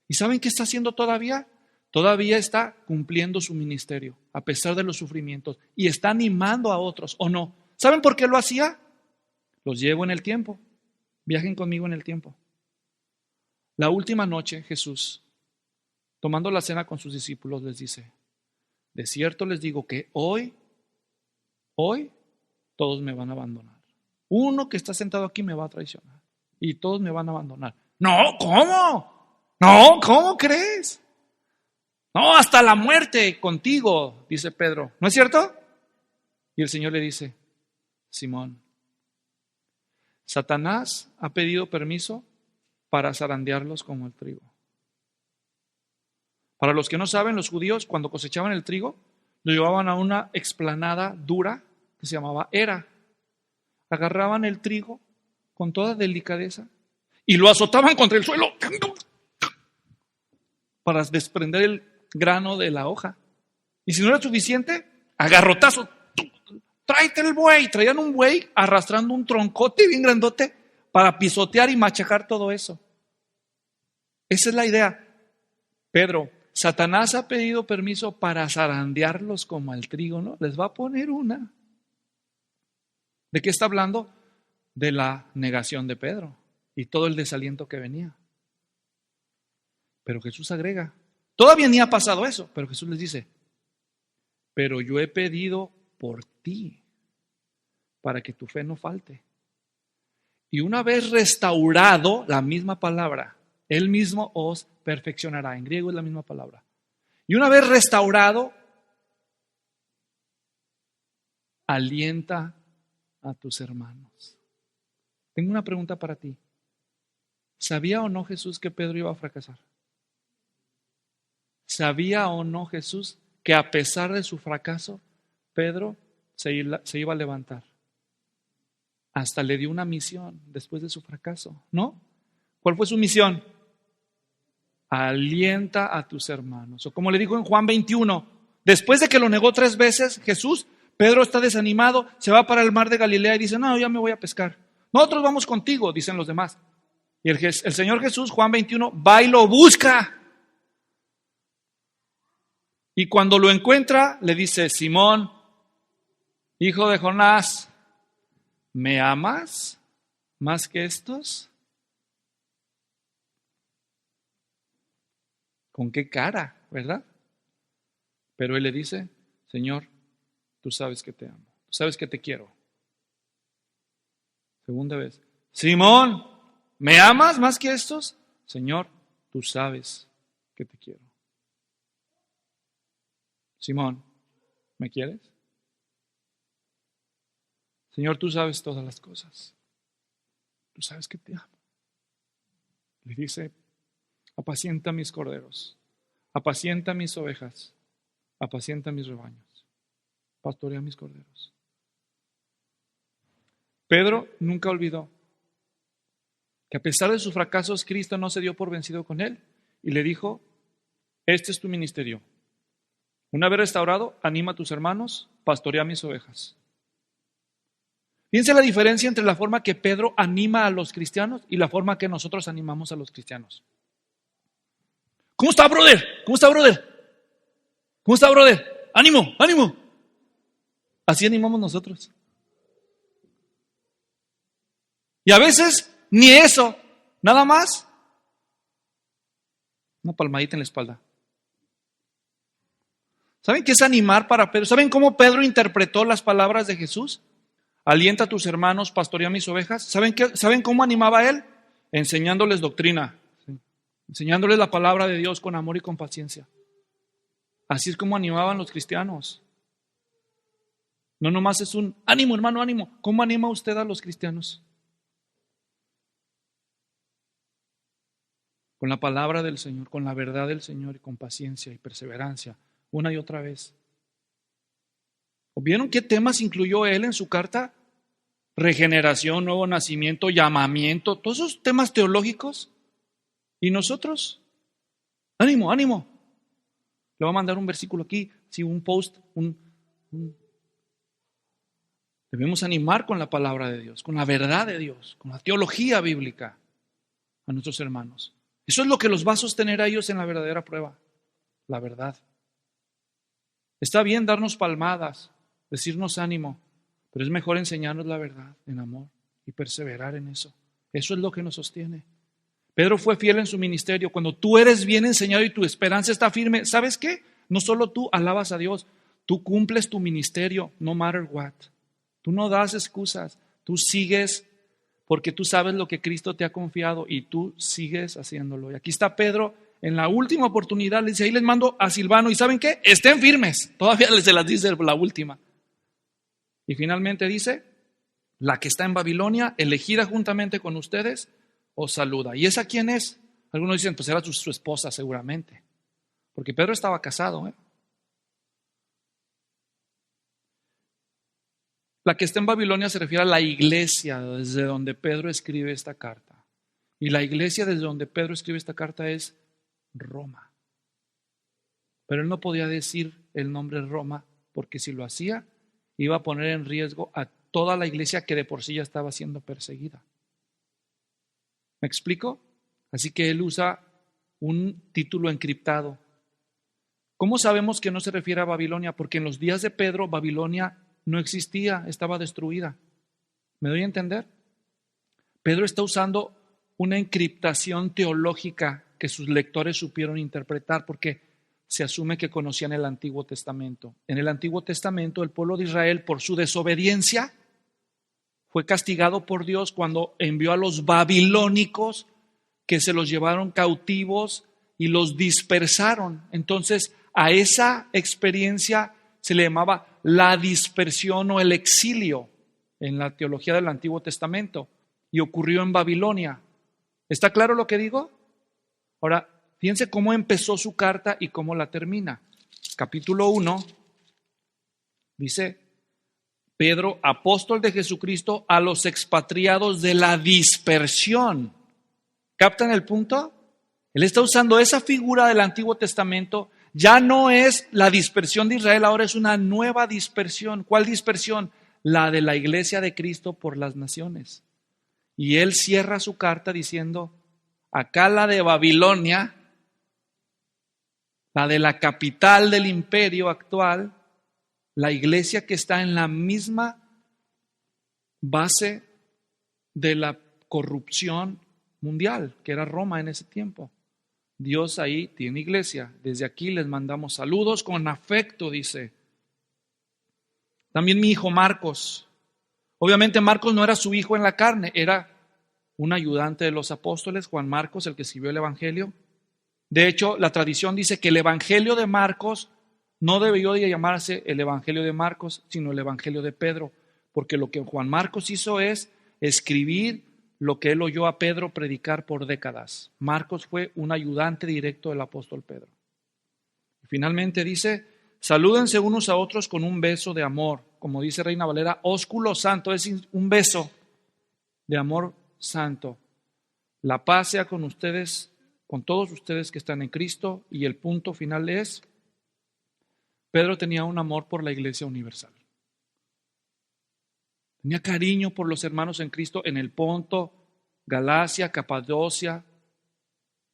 ¿Y saben qué está haciendo todavía? Todavía está cumpliendo su ministerio a pesar de los sufrimientos y está animando a otros, ¿o no? ¿Saben por qué lo hacía? Los llevo en el tiempo. Viajen conmigo en el tiempo. La última noche Jesús, tomando la cena con sus discípulos, les dice, de cierto les digo que hoy todos me van a abandonar. Uno que está sentado aquí me va a traicionar y todos me van a abandonar. No, ¿cómo? No, ¿cómo crees? No, hasta la muerte contigo, dice Pedro. ¿No es cierto? Y el Señor le dice, Simón, Satanás ha pedido permiso para zarandearlos como el trigo. Para los que no saben, los judíos cuando cosechaban el trigo, lo llevaban a una explanada dura que se llamaba era. Agarraban el trigo con toda delicadeza y lo azotaban contra el suelo para desprender el grano de la hoja. Y si no era suficiente, agarrotazo, tráete el buey. Traían un buey arrastrando un troncote bien grandote para pisotear y machacar todo eso. Esa es la idea. Pedro, Satanás ha pedido permiso para zarandearlos como al trigo, ¿no? Les va a poner una. ¿De qué está hablando? De la negación de Pedro y todo el desaliento que venía. Pero Jesús agrega, todavía ni ha pasado eso, pero Jesús les dice, pero yo he pedido por ti para que tu fe no falte. Y una vez restaurado, la misma palabra, Él mismo os perfeccionará. En griego es la misma palabra. Y una vez restaurado, alienta a tus hermanos. Tengo una pregunta para ti. ¿Sabía o no Jesús que Pedro iba a fracasar? ¿Sabía o no Jesús que a pesar de su fracaso, Pedro se iba a levantar? Hasta le dio una misión después de su fracaso, ¿no? ¿Cuál fue su misión? Alienta a tus hermanos. O como le dijo en Juan 21, después de que lo negó 3 veces, Jesús, Pedro está desanimado, se va para el mar de Galilea y dice, no, ya me voy a pescar. Nosotros vamos contigo, dicen los demás. Y el Señor Jesús, Juan 21, va y lo busca. Y cuando lo encuentra, le dice, Simón, hijo de Jonás, ¿me amas más que estos? ¿Con qué cara, verdad? Pero él le dice, Señor, tú sabes que te amo, tú sabes que te quiero. Segunda vez, Simón, ¿me amas más que estos? Señor, tú sabes que te quiero. Simón, ¿me quieres? Señor, tú sabes todas las cosas. Tú sabes que te amo. Le dice, apacienta mis corderos, apacienta mis ovejas, apacienta mis rebaños, pastorea mis corderos. Pedro nunca olvidó que a pesar de sus fracasos, Cristo no se dio por vencido con él y le dijo, este es tu ministerio. Una vez restaurado, anima a tus hermanos, pastorea mis ovejas. Fíjense la diferencia entre la forma que Pedro anima a los cristianos y la forma que nosotros animamos a los cristianos. ¿Cómo está, brother? ¿Cómo está, brother? ¿Cómo está, brother? ¡Ánimo! ¡Ánimo! Así animamos nosotros. Y a veces ni eso, nada más una palmadita en la espalda. ¿Saben qué es animar para Pedro? ¿Saben cómo Pedro interpretó las palabras de Jesús? Alienta a tus hermanos, pastorea mis ovejas. ¿Saben cómo animaba a él? Enseñándoles doctrina, enseñándoles la palabra de Dios con amor y con paciencia. Así es como animaban los cristianos. No nomás es un ánimo, hermano, ánimo. ¿Cómo anima usted a los cristianos? Con la palabra del Señor, con la verdad del Señor y con paciencia y perseverancia, una y otra vez. ¿Vieron qué temas incluyó él en su carta? Regeneración, nuevo nacimiento, llamamiento, todos esos temas teológicos. ¿Y nosotros? Ánimo, ánimo. Le voy a mandar un versículo aquí, sí, un post, Debemos animar con la palabra de Dios, con la verdad de Dios, con la teología bíblica a nuestros hermanos. Eso es lo que los va a sostener a ellos en la verdadera prueba, la verdad. Está bien darnos palmadas, decirnos ánimo, pero es mejor enseñarnos la verdad en amor y perseverar en eso. Eso es lo que nos sostiene. Pedro fue fiel en su ministerio. Cuando tú eres bien enseñado y tu esperanza está firme, ¿sabes qué? No solo tú alabas a Dios, tú cumples tu ministerio, no matter what. Tú no das excusas, tú sigues porque tú sabes lo que Cristo te ha confiado y tú sigues haciéndolo. Y aquí está Pedro en la última oportunidad, le dice, ahí les mando a Silvano y ¿saben qué? Estén firmes. Todavía se las dice la última. Y finalmente dice, la que está en Babilonia, elegida juntamente con ustedes, os saluda. ¿Y esa quién es? Algunos dicen, pues era su esposa seguramente, porque Pedro estaba casado. La que está en Babilonia se refiere a la iglesia desde donde Pedro escribe esta carta. Y la iglesia desde donde Pedro escribe esta carta es Roma. Pero él no podía decir el nombre Roma, porque si lo hacía, iba a poner en riesgo a toda la iglesia que de por sí ya estaba siendo perseguida. ¿Me explico? Así que él usa un título encriptado. ¿Cómo sabemos que no se refiere a Babilonia? Porque en los días de Pedro, Babilonia no existía, estaba destruida. ¿Me doy a entender? Pedro está usando una encriptación teológica que sus lectores supieron interpretar porque se asume que conocían el Antiguo Testamento. En el Antiguo Testamento, el pueblo de Israel, por su desobediencia, fue castigado por Dios cuando envió a los babilónicos que se los llevaron cautivos y los dispersaron. Entonces, a esa experiencia se le llamaba la dispersión o el exilio en la teología del Antiguo Testamento y ocurrió en Babilonia. ¿Está claro lo que digo? Ahora, fíjense cómo empezó su carta y cómo la termina. Capítulo 1 dice: Pedro, apóstol de Jesucristo, a los expatriados de la dispersión. ¿Captan el punto? Él está usando esa figura del Antiguo Testamento. Ya no es la dispersión de Israel, ahora es una nueva dispersión. ¿Cuál dispersión? La de la iglesia de Cristo por las naciones. Y él cierra su carta diciendo: acá la de Babilonia, la de la capital del imperio actual, la iglesia que está en la misma base de la corrupción mundial, que era Roma en ese tiempo. Dios ahí tiene iglesia. Desde aquí les mandamos saludos con afecto, dice. También mi hijo Marcos. Obviamente Marcos no era su hijo en la carne, era un ayudante de los apóstoles, Juan Marcos, el que escribió el Evangelio. De hecho, la tradición dice que el Evangelio de Marcos no debió de llamarse el Evangelio de Marcos, sino el Evangelio de Pedro, porque lo que Juan Marcos hizo es escribir lo que él oyó a Pedro predicar por décadas. Marcos fue un ayudante directo del apóstol Pedro. Y finalmente dice: salúdense unos a otros con un beso de amor, como dice Reina Valera, ósculo santo, es un beso de amor santo. La paz sea con ustedes, con todos ustedes que están en Cristo. Y el punto final es: Pedro tenía un amor por la iglesia universal. Tenía cariño por los hermanos en Cristo en el Ponto, Galacia, Capadocia,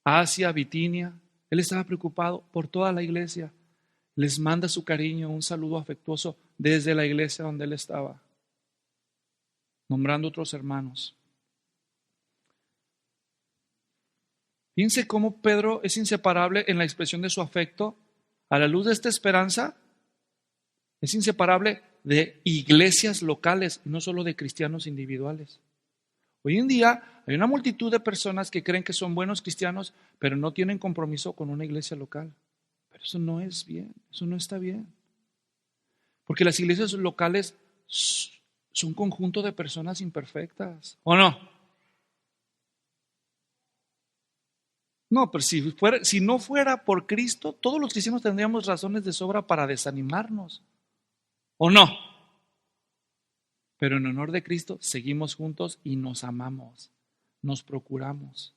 Asia, Bitinia. Él estaba preocupado por toda la iglesia. Les manda su cariño, un saludo afectuoso desde la iglesia donde él estaba, nombrando otros hermanos. Fíjense cómo Pedro es inseparable en la expresión de su afecto. A la luz de esta esperanza, es inseparable de iglesias locales, no solo de cristianos individuales. Hoy en día hay una multitud de personas que creen que son buenos cristianos, pero no tienen compromiso con una iglesia local. Pero eso no es bien, eso no está bien. Porque las iglesias locales son un conjunto de personas imperfectas, ¿o no? No, pero si no fuera por Cristo, todos los cristianos tendríamos razones de sobra para desanimarnos, ¿o no? Pero en honor de Cristo seguimos juntos y nos amamos, nos procuramos.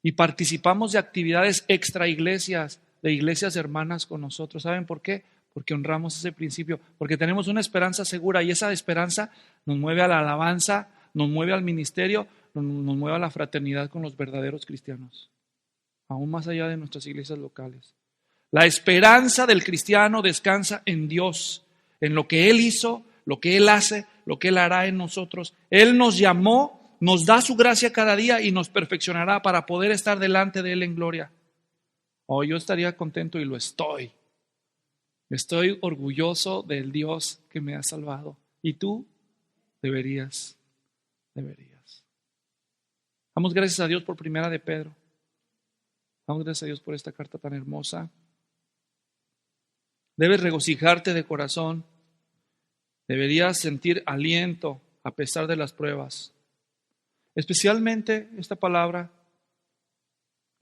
Y participamos de actividades extra iglesias, de iglesias hermanas con nosotros. ¿Saben por qué? Porque honramos ese principio, porque tenemos una esperanza segura y esa esperanza nos mueve a la alabanza, nos mueve al ministerio, nos mueve a la fraternidad con los verdaderos cristianos, aún más allá de nuestras iglesias locales. La esperanza del cristiano descansa en Dios, en lo que Él hizo, lo que Él hace, lo que Él hará en nosotros. Él nos llamó, nos da su gracia cada día y nos perfeccionará para poder estar delante de Él en gloria. Oh, yo estaría contento y lo estoy. Estoy orgulloso del Dios que me ha salvado. Y tú deberías. Damos gracias a Dios por Primera de Pedro. Damos gracias a Dios por esta carta tan hermosa. Debes regocijarte de corazón. Deberías sentir aliento a pesar de las pruebas. Especialmente esta palabra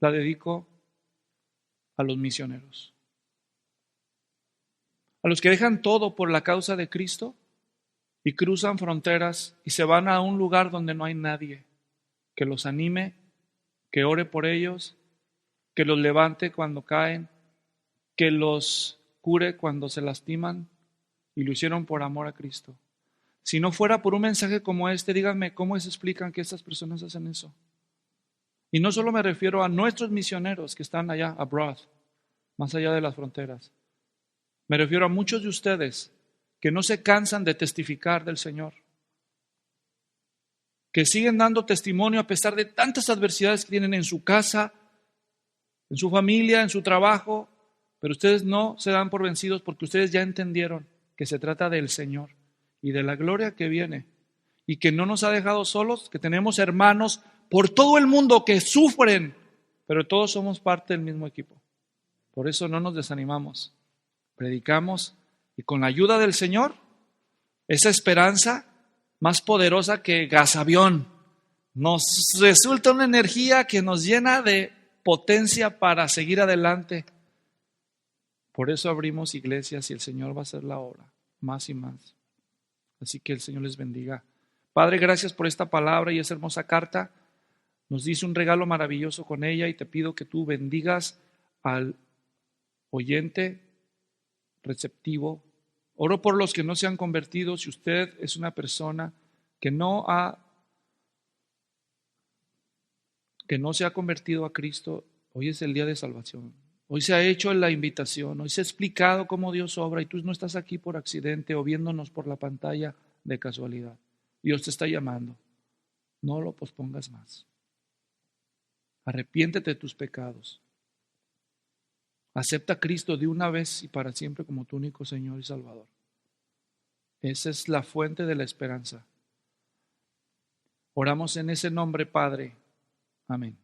la dedico a los misioneros. A los que dejan todo por la causa de Cristo y cruzan fronteras y se van a un lugar donde no hay nadie que los anime, que ore por ellos, que los levante cuando caen, que los cure cuando se lastiman, y lo hicieron por amor a Cristo. Si no fuera por un mensaje como este, díganme cómo se explican que estas personas hacen eso. Y no solo me refiero a nuestros misioneros que están allá abroad, más allá de las fronteras. Me refiero a muchos de ustedes que no se cansan de testificar del Señor, que siguen dando testimonio a pesar de tantas adversidades que tienen en su casa, en su familia, en su trabajo, pero ustedes no se dan por vencidos porque ustedes ya entendieron que se trata del Señor y de la gloria que viene y que no nos ha dejado solos, que tenemos hermanos por todo el mundo que sufren, pero todos somos parte del mismo equipo. Por eso no nos desanimamos, predicamos y con la ayuda del Señor, esa esperanza más poderosa que gasavión, nos resulta una energía que nos llena de potencia para seguir adelante. Por eso abrimos iglesias y el Señor va a hacer la obra, más y más. Así que el Señor les bendiga. Padre, gracias por esta palabra y esa hermosa carta. Nos dice un regalo maravilloso con ella y te pido que tú bendigas al oyente receptivo. Oro por los que no se han convertido. Si usted es una persona que no se ha convertido a Cristo, hoy es el día de salvación. Hoy se ha hecho la invitación, hoy se ha explicado cómo Dios obra y tú no estás aquí por accidente o viéndonos por la pantalla de casualidad. Dios te está llamando. No lo pospongas más. Arrepiéntete de tus pecados. Acepta a Cristo de una vez y para siempre como tu único Señor y Salvador. Esa es la fuente de la esperanza. Oramos en ese nombre, Padre. Amén.